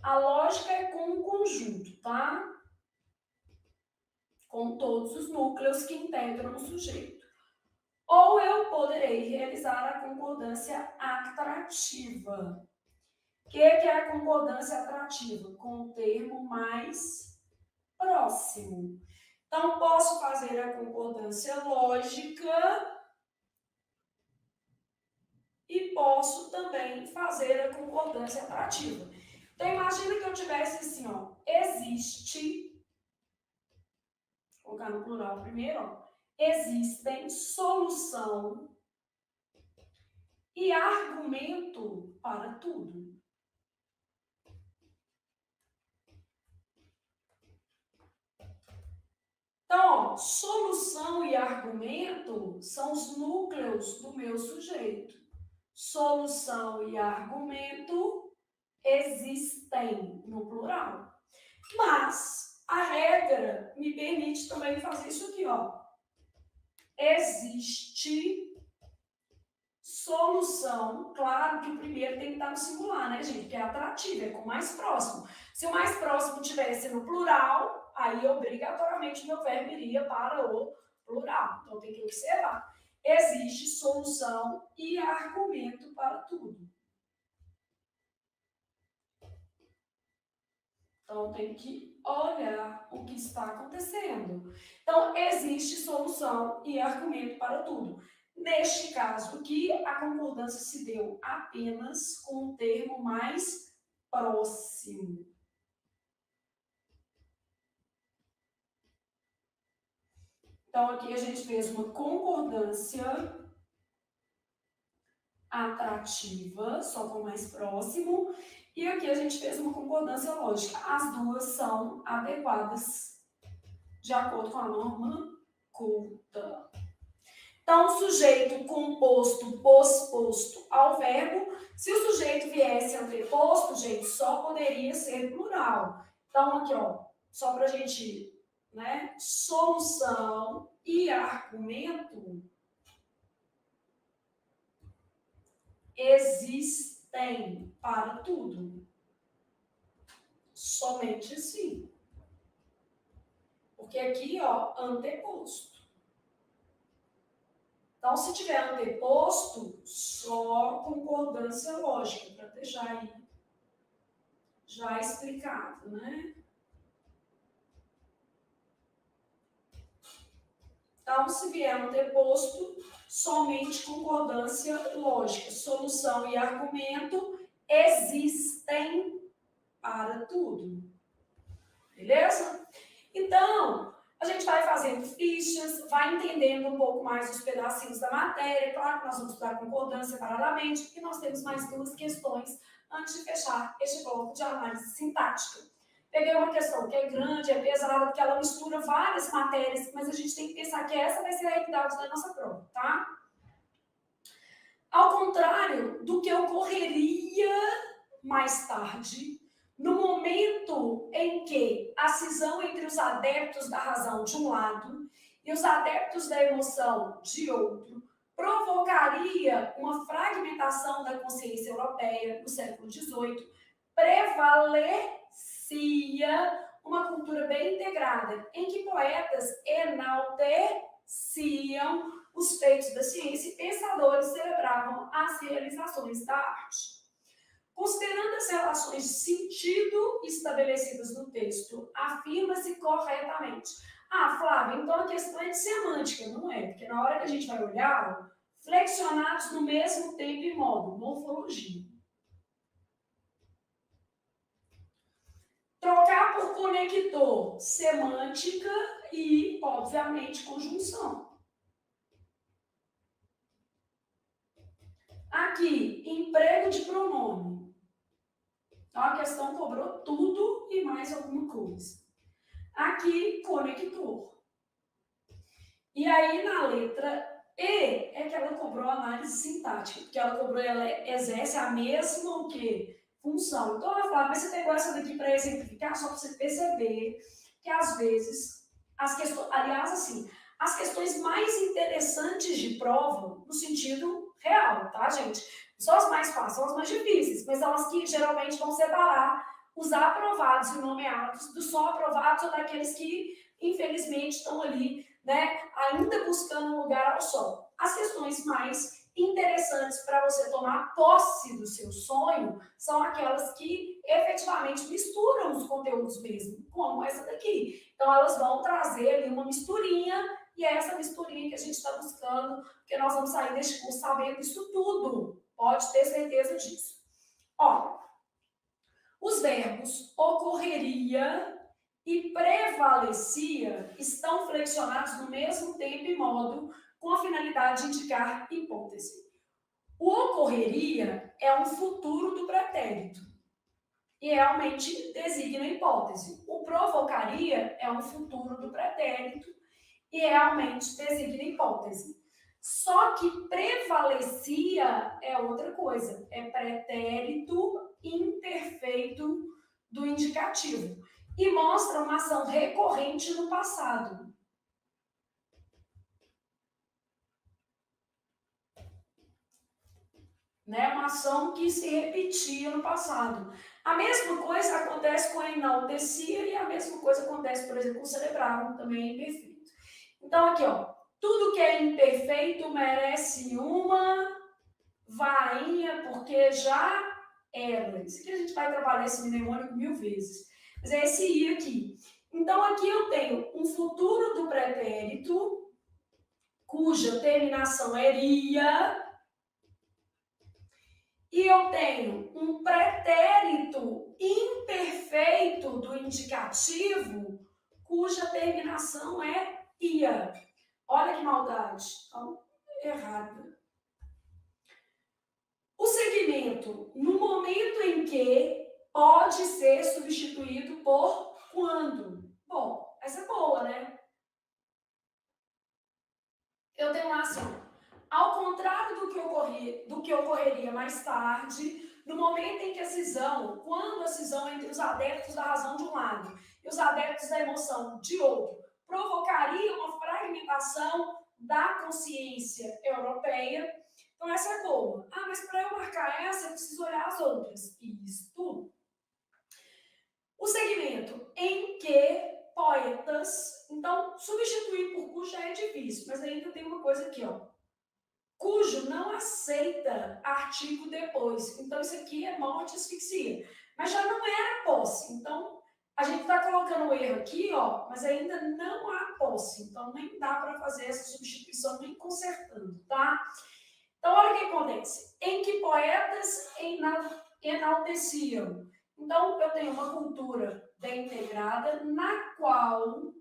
A lógica é com um conjunto, tá? Com todos os núcleos que integram o sujeito. Ou eu poderei realizar a concordância atrativa. O que é a concordância atrativa? Com o termo mais próximo. Então, posso fazer a concordância lógica e posso também fazer a concordância atrativa. Então, imagina que eu tivesse assim, ó, existe, vou colocar no plural primeiro, ó, existem solução e argumento para tudo. Então, ó, solução e argumento são os núcleos do meu sujeito. Solução e argumento existem no plural. Mas a regra me permite também fazer isso aqui, ó. Existe solução, claro que o primeiro tem que estar no singular, né, gente? Que é atrativo, é com o mais próximo. Se o mais próximo tivesse no plural, aí obrigatoriamente meu verbo iria para o plural. Então tem que observar. Existe solução e argumento para tudo. Então tem que olhar o que está acontecendo. Então existe solução e argumento para tudo. Neste caso aqui, a concordância se deu apenas com o termo mais próximo. Então, aqui a gente fez uma concordância atrativa, só com o mais próximo, e aqui a gente fez uma concordância lógica. As duas são adequadas de acordo com a norma culta. Então, sujeito composto posposto ao verbo. Se o sujeito viesse anteposto, gente, só poderia ser plural. Então, aqui, ó, só para a gente, né? Solução e argumento existem para tudo. Somente assim. Porque aqui, ó, anteposto. Então, se tiver anteposto, só concordância lógica, para deixar aí já explicado, né? Então, se vier anteposto, somente concordância lógica. Solução e argumento existem para tudo. Beleza? Então, a gente vai fazendo fichas, vai entendendo um pouco mais os pedacinhos da matéria. Claro que nós vamos estudar concordância separadamente, e nós temos mais duas questões antes de fechar este bloco de análise sintática. Peguei uma questão que é grande, é pesada, porque ela mistura várias matérias, mas a gente tem que pensar que essa vai ser a realidade da nossa prova, tá? Ao contrário do que ocorreria mais tarde, no momento em que a cisão entre os adeptos da razão de um lado e os adeptos da emoção de outro provocaria uma fragmentação da consciência europeia no século XVIII, prevalecia uma cultura bem integrada, em que poetas enalteciam os feitos da ciência e pensadores celebravam as realizações da arte. Considerando as relações de sentido estabelecidas no texto, afirma-se corretamente. Ah, Flávia, então a questão é de semântica, não é? Porque na hora que a gente vai olhar, flexionados no mesmo tempo e modo, morfologia. Trocar por conector, semântica e, obviamente, conjunção. Aqui, emprego de pronome. Então, a questão cobrou tudo e mais alguma coisa. Aqui, conector. E aí, na letra E, é que ela cobrou análise sintática, porque ela cobrou, ela exerce a mesma o quê? Função. Então, ela fala, mas você pegou essa daqui para exemplificar, só para você perceber que, às vezes, as questões, aliás, assim, as questões mais interessantes de prova, no sentido real, tá, gente? São as mais fáceis, são as mais difíceis, mas são as que geralmente vão separar os aprovados e nomeados dos só aprovados ou daqueles que, infelizmente, estão ali, né, ainda buscando um lugar ao sol. As questões mais interessantes para você tomar posse do seu sonho são aquelas que efetivamente misturam os conteúdos mesmo, como essa daqui. Então, elas vão trazer ali uma misturinha, e é essa misturinha que a gente está buscando, porque nós vamos sair deste curso sabendo isso tudo. Pode ter certeza disso. Ó, os verbos ocorreria e prevalecia estão flexionados no mesmo tempo e modo, com a finalidade de indicar hipótese. O ocorreria é um futuro do pretérito e realmente designa hipótese. O provocaria é um futuro do pretérito e realmente designa hipótese. Só que prevalecia é outra coisa, é pretérito imperfeito do indicativo e mostra uma ação recorrente no passado. Né? Uma ação que se repetia no passado. A mesma coisa acontece com a enaltecia e a mesma coisa acontece, por exemplo, com o celebravam, também é imperfeito. Então, aqui, ó, tudo que é imperfeito merece uma vainha, porque já era. Isso aqui a gente vai trabalhar esse mnemônico 1000 vezes. Mas é esse i aqui. Então, aqui eu tenho um futuro do pretérito, cuja terminação é ia, e eu tenho um pretérito imperfeito do indicativo, cuja terminação é ia. Olha que maldade. Então, errado. O segmento, no momento em que, pode ser substituído por quando. Bom, essa é boa, né? Eu tenho lá assim, ao contrário do que ocorreria mais tarde, no momento em que a cisão, quando a cisão entre os adeptos da razão de um lado e os adeptos da emoção de outro, provocaria uma fragmentação da consciência europeia. Então, essa é boa. Ah, mas para eu marcar essa, eu preciso olhar as outras. Isto. O segmento em que poetas... Então, substituir por cujo já é difícil, mas ainda tem uma coisa aqui, ó. Cujo não aceita artigo depois. Então, isso aqui é morte e asfixia. Mas já não era posse. Então, a gente está colocando o erro aqui, ó, mas ainda não há posse. Então, nem dá para fazer essa substituição nem consertando, tá? Então, olha o que acontece. Em que poetas enalteciam. Então, eu tenho uma cultura bem integrada, na qual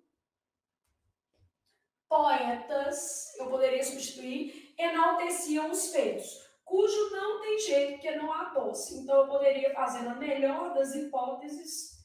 poetas, eu poderia substituir, enalteciam os feitos, cujo não tem jeito, porque não há posse. Então, eu poderia fazer na melhor das hipóteses,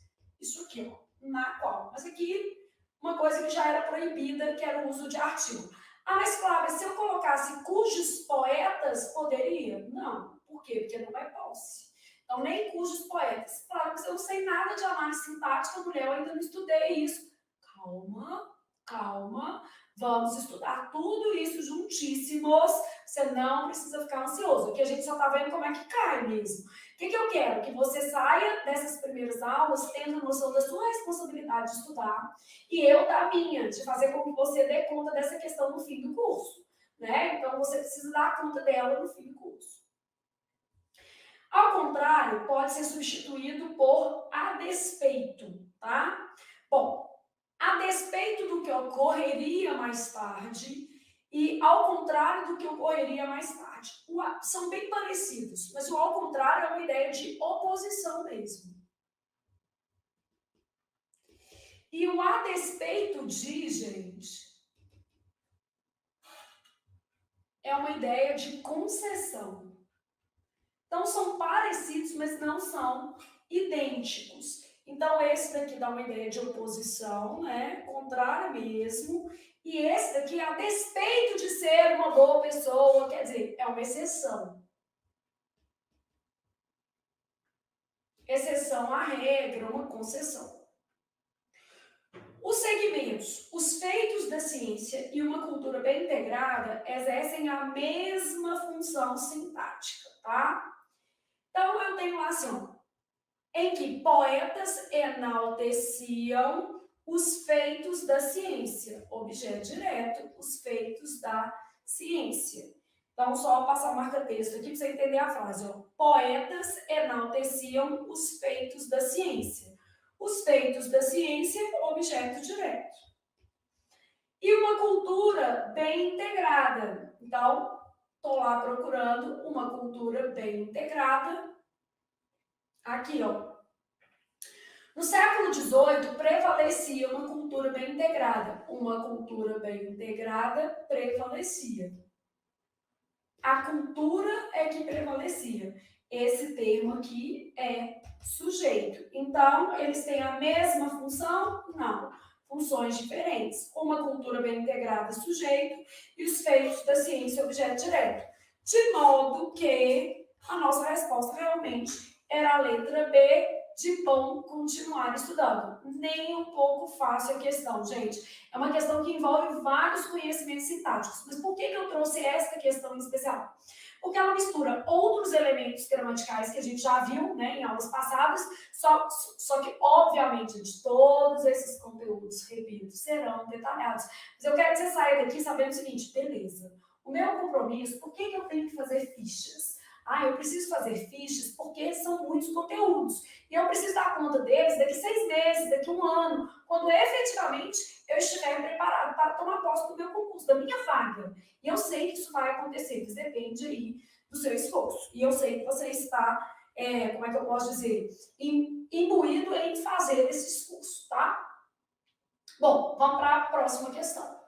isso aqui, ó, na qual. Mas aqui, uma coisa que já era proibida, que era o uso de artigo. Ah, mas Flávia, se eu colocasse cujos poetas, poderia? Não. Por quê? Porque não é posse. Então, nem cujos poetas. Flávia, mas eu não sei nada de análise sintática, mulher, eu ainda não estudei isso. Calma, calma. Vamos estudar tudo isso juntíssimos. Você não precisa ficar ansioso. Aqui a gente só está vendo como é que cai mesmo. O que eu quero? Que você saia dessas primeiras aulas tendo noção da sua responsabilidade de estudar e eu da minha, de fazer com que você dê conta dessa questão no fim do curso. Né? Então, você precisa dar conta dela no fim do curso. Ao contrário, pode ser substituído por a despeito, tá? Bom, a despeito do que ocorreria mais tarde e ao contrário do que ocorreria mais tarde. São bem parecidos, mas o ao contrário é uma ideia de oposição mesmo. E o a despeito de, gente, é uma ideia de concessão. Então, são parecidos, mas não são idênticos. Então, esse daqui dá uma ideia de oposição, né? Contrário mesmo. E esse daqui, a despeito de ser uma boa pessoa, quer dizer, é uma exceção. Exceção à regra, uma concessão. Os segmentos, os feitos da ciência e uma cultura bem integrada exercem a mesma função sintática, tá? Então, eu tenho lá assim, ó, em que poetas enalteciam os feitos da ciência, objeto direto, os feitos da ciência. Então, só passar o marca-texto aqui para você entender a frase. Ó. Poetas enalteciam os feitos da ciência. Os feitos da ciência, objeto direto. E uma cultura bem integrada. Então, estou lá procurando uma cultura bem integrada. Aqui, ó. No século XVIII, prevalecia uma cultura bem integrada. Uma cultura bem integrada prevalecia. A cultura é que prevalecia. Esse termo aqui é sujeito. Então, eles têm a mesma função? Não. Funções diferentes. Uma cultura bem integrada, sujeito, e os feitos da ciência, objeto direto. De modo que a nossa resposta realmente era a letra B, de bom continuar estudando. Nem um pouco fácil a questão, gente. É uma questão que envolve vários conhecimentos sintáticos. Mas por que eu trouxe esta questão em especial? Porque ela mistura outros elementos gramaticais que a gente já viu, né, em aulas passadas, só que, obviamente, de todos esses conteúdos, repito, serão detalhados. Mas eu quero que você saia daqui sabendo o seguinte, beleza, o meu compromisso, por que eu tenho que fazer fichas? Eu preciso fazer fichas porque são muitos conteúdos. E eu preciso dar conta deles daqui 6 meses, daqui 1 ano, quando efetivamente eu estiver preparado para tomar posse do meu concurso, da minha vaga. E eu sei que isso vai acontecer, mas depende aí do seu esforço. E eu sei que você está, como é que eu posso dizer, imbuído em fazer esse esforço, tá? Bom, vamos para a próxima questão.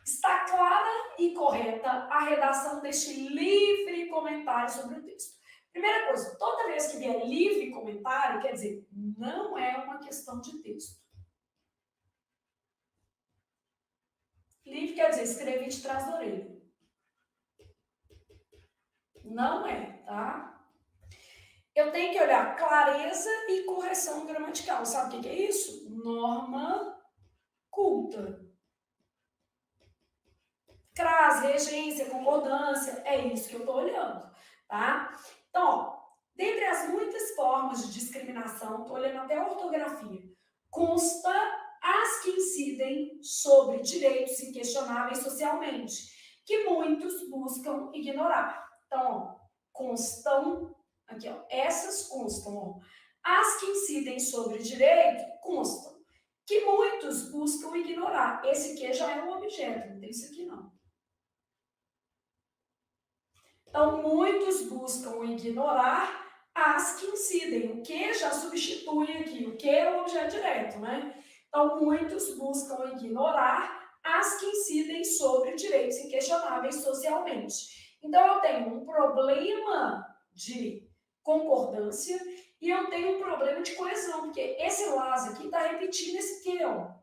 Está clara e correta a redação deste livre comentário sobre o texto. Primeira coisa, toda vez que vier livre comentário, quer dizer, não é uma questão de texto. Livre quer dizer, escrevi de trás da orelha. Não é, tá? Eu tenho que olhar clareza e correção gramatical. Sabe o que é isso? Norma culta. Crase, regência, concordância, é isso que eu estou olhando, tá? Então, ó, dentre as muitas formas de discriminação, estou olhando até a ortografia, consta as que incidem sobre direitos inquestionáveis socialmente, que muitos buscam ignorar. Então, ó, constam, aqui, ó, essas constam, ó, as que incidem sobre direito, constam, que muitos buscam ignorar. Esse aqui já é um objeto, não tem isso aqui não. Então, muitos buscam ignorar as que incidem. O que já substitui aqui, o que é o objeto direto, né? Então, muitos buscam ignorar as que incidem sobre direitos inquestionáveis socialmente. Então, eu tenho um problema de concordância e eu tenho um problema de coesão, porque esse las aqui está repetindo esse que, ó.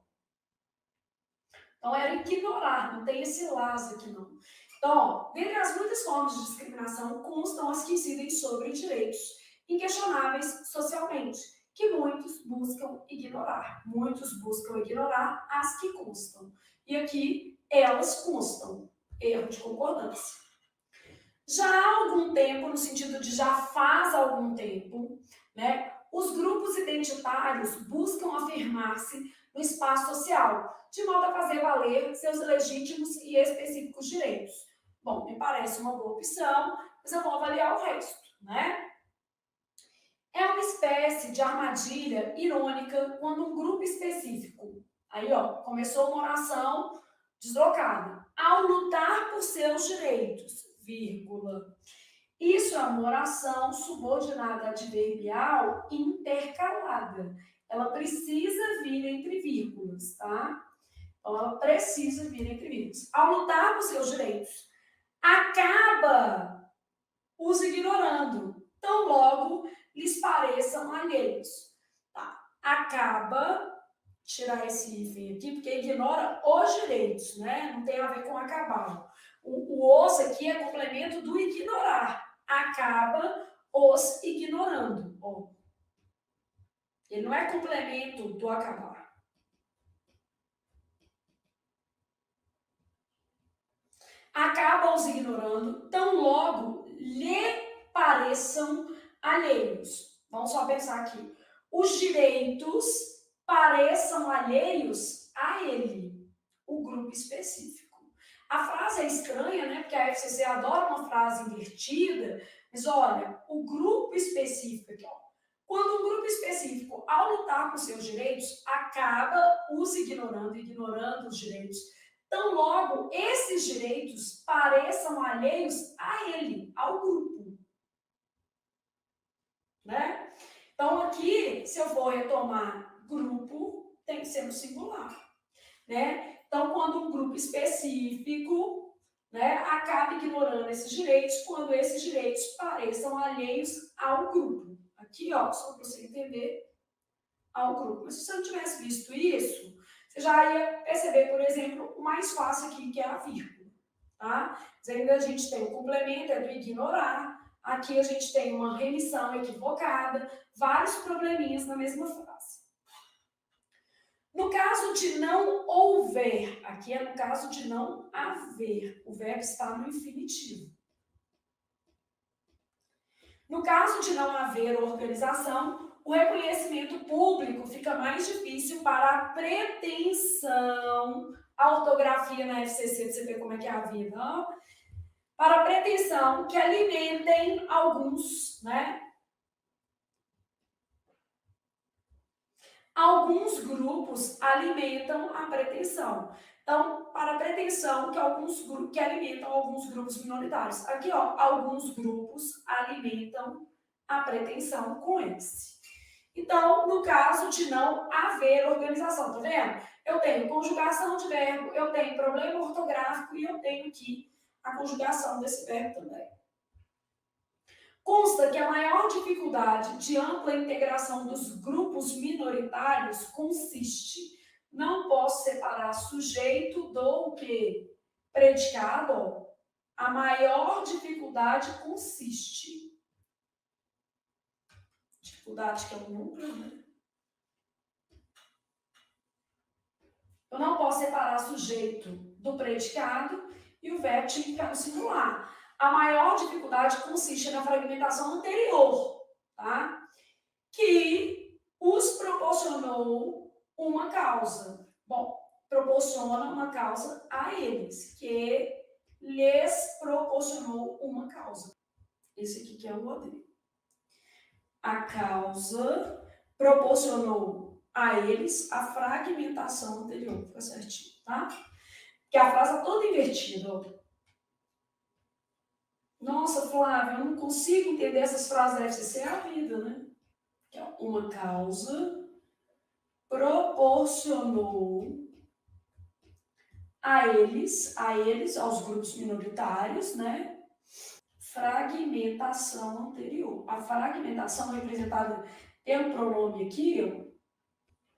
Então, era ignorar, não tem esse las aqui, não. Então, ó, dentre as muitas formas de discriminação, constam as que incidem sobre direitos inquestionáveis socialmente, que muitos buscam ignorar. Muitos buscam ignorar as que constam. E aqui, elas constam. Erro de concordância. Já há algum tempo, no sentido de já faz algum tempo, né, os grupos identitários buscam afirmar-se no espaço social, de modo a fazer valer seus legítimos e específicos direitos. Bom, me parece uma boa opção, mas eu vou avaliar o resto, né? É uma espécie de armadilha irônica quando um grupo específico, aí ó, começou uma oração deslocada, ao lutar por seus direitos, vírgula. Isso é uma oração subordinada adverbial intercalada. Ela precisa vir entre vírgulas, tá? Então, ela precisa vir entre vírgulas. Ao lutar por seus direitos, acaba os ignorando, tão logo lhes pareçam alheios. Tá? acaba, tirar esse hífen aqui, porque ignora os direitos, né? Não tem a ver com acabar. Os aqui é complemento do ignorar. Acaba os ignorando. Ó. Ele não é complemento do acabar. Acaba os ignorando, tão logo lhe pareçam alheios. Vamos só pensar aqui. Os direitos pareçam alheios a ele, o grupo específico. A frase é estranha, né? Porque a FCC adora uma frase invertida, mas olha, o grupo específico aqui, ó. Quando um grupo específico, ao lutar por seus direitos, acaba os ignorando, ignorando os direitos, tão logo esses direitos pareçam alheios a ele, ao grupo. Né? Então, aqui, se eu for retomar grupo, tem que ser no singular. Né? Então, quando um grupo específico, né, acaba ignorando esses direitos, quando esses direitos pareçam alheios ao grupo. Aqui, ó, só para você entender, ao grupo. Mas se você não tivesse visto isso, você já ia perceber, por exemplo, o mais fácil aqui, que é a vírgula. Tá? Mas ainda a gente tem o complemento, é do ignorar. Aqui a gente tem uma remissão equivocada, vários probleminhas na mesma frase. No caso de não houver, aqui é no caso de não haver, o verbo está no infinitivo. No caso de não haver organização, o reconhecimento público fica mais difícil para a pretensão, a ortografia na FCC, você vê como é que é a vida, ó, para a pretensão que alimentem alguns, né? Alguns grupos alimentam a pretensão. Então, para a pretensão que alguns grupos que alimentam alguns grupos minoritários. Aqui, ó, alguns grupos alimentam a pretensão com esse. Então, no caso de não haver organização, tá vendo? Eu tenho conjugação de verbo, eu tenho problema ortográfico e eu tenho aqui a conjugação desse verbo também. Consta que a maior dificuldade de ampla integração dos grupos minoritários consiste, não posso separar sujeito do quê? Predicado. A maior dificuldade consiste. Dificuldade que é um número, né? Eu não posso separar sujeito do predicado e o verbo tinha que ficar no singular. A maior dificuldade consiste na fragmentação anterior, tá? Que os proporcionou uma causa. Bom, proporciona uma causa a eles, que lhes proporcionou uma causa. Esse aqui que é o OD. A causa proporcionou a eles a fragmentação anterior. Fica certinho, tá? Que a frase é toda invertida, ó. Nossa, Flávia, eu não consigo entender essas frases da FCC, é a vida, né? Que é uma causa proporcionou a eles, aos grupos minoritários, né? Fragmentação anterior. A fragmentação representada pelo pronome aqui, ó.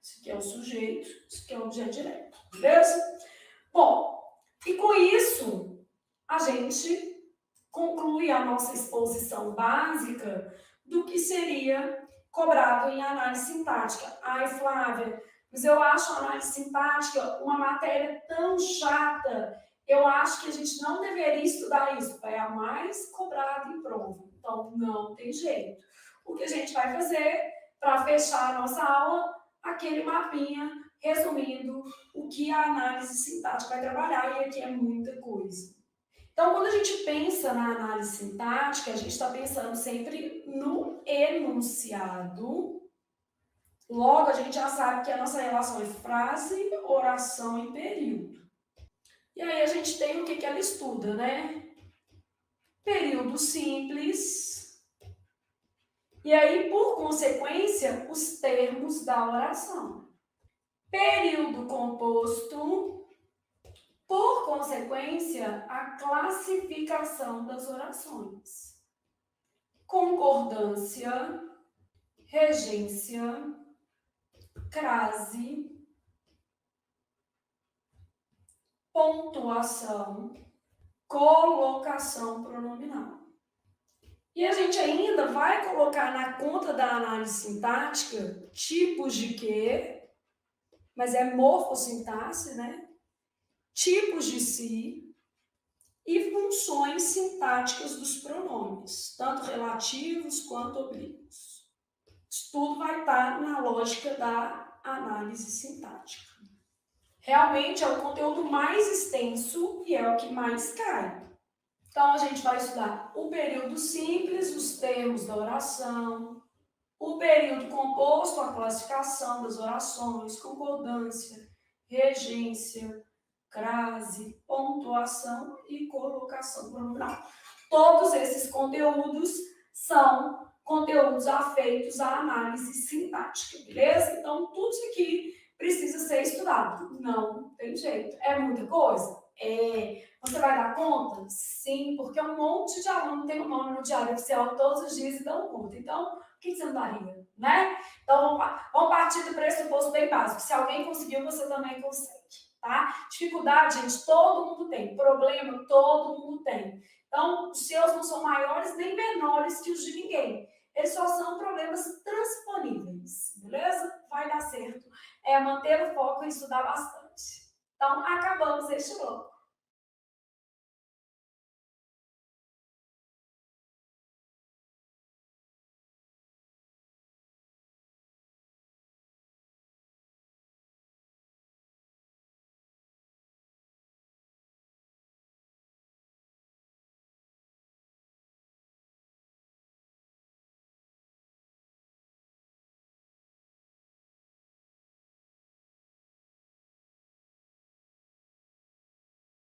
Esse aqui é o sujeito, esse aqui é o objeto direto, beleza? Bom, e com isso, a gente conclui a nossa exposição básica do que seria cobrado em análise sintática. Ai, Flávia, mas eu acho a análise sintática uma matéria tão chata, eu acho que a gente não deveria estudar isso, é a mais cobrada em prova. Então, não tem jeito. O que a gente vai fazer para fechar a nossa aula? Aquele mapinha resumindo o que a análise sintática vai trabalhar, e aqui é muita coisa. Então, quando a gente pensa na análise sintática, a gente está pensando sempre no enunciado. Logo, a gente já sabe que a nossa relação é frase, oração e período. E aí a gente tem o que ela estuda, né? Período simples. E aí, por consequência, os termos da oração. Período composto. Por consequência, a classificação das orações. Concordância, regência, crase, pontuação, colocação pronominal. E a gente ainda vai colocar na conta da análise sintática tipos de quê, mas é morfossintaxe, né? Tipos de si e funções sintáticas dos pronomes, tanto relativos quanto oblíquos. Isso tudo vai estar na lógica da análise sintática. Realmente é o conteúdo mais extenso e é o que mais cai. Então, a gente vai estudar o período simples, os termos da oração, o período composto, a classificação das orações, concordância, regência, crase, pontuação e colocação pronominal. Todos esses conteúdos são conteúdos afeitos à análise sintática, beleza? Então, tudo isso aqui precisa ser estudado. Não tem jeito. É muita coisa? É. Você vai dar conta? Sim, porque um monte de aluno tem o nome no diário oficial todos os dias e dão conta. Então, por que você não daria, né? Então, vamos partir do pressuposto bem básico. Se alguém conseguiu, você também consegue, tá? Dificuldade, gente, todo mundo tem. Problema, todo mundo tem. Então, os seus não são maiores nem menores que os de ninguém. Eles só são problemas transponíveis, beleza? Vai dar certo. É manter o foco e estudar bastante. Então, acabamos este bloco.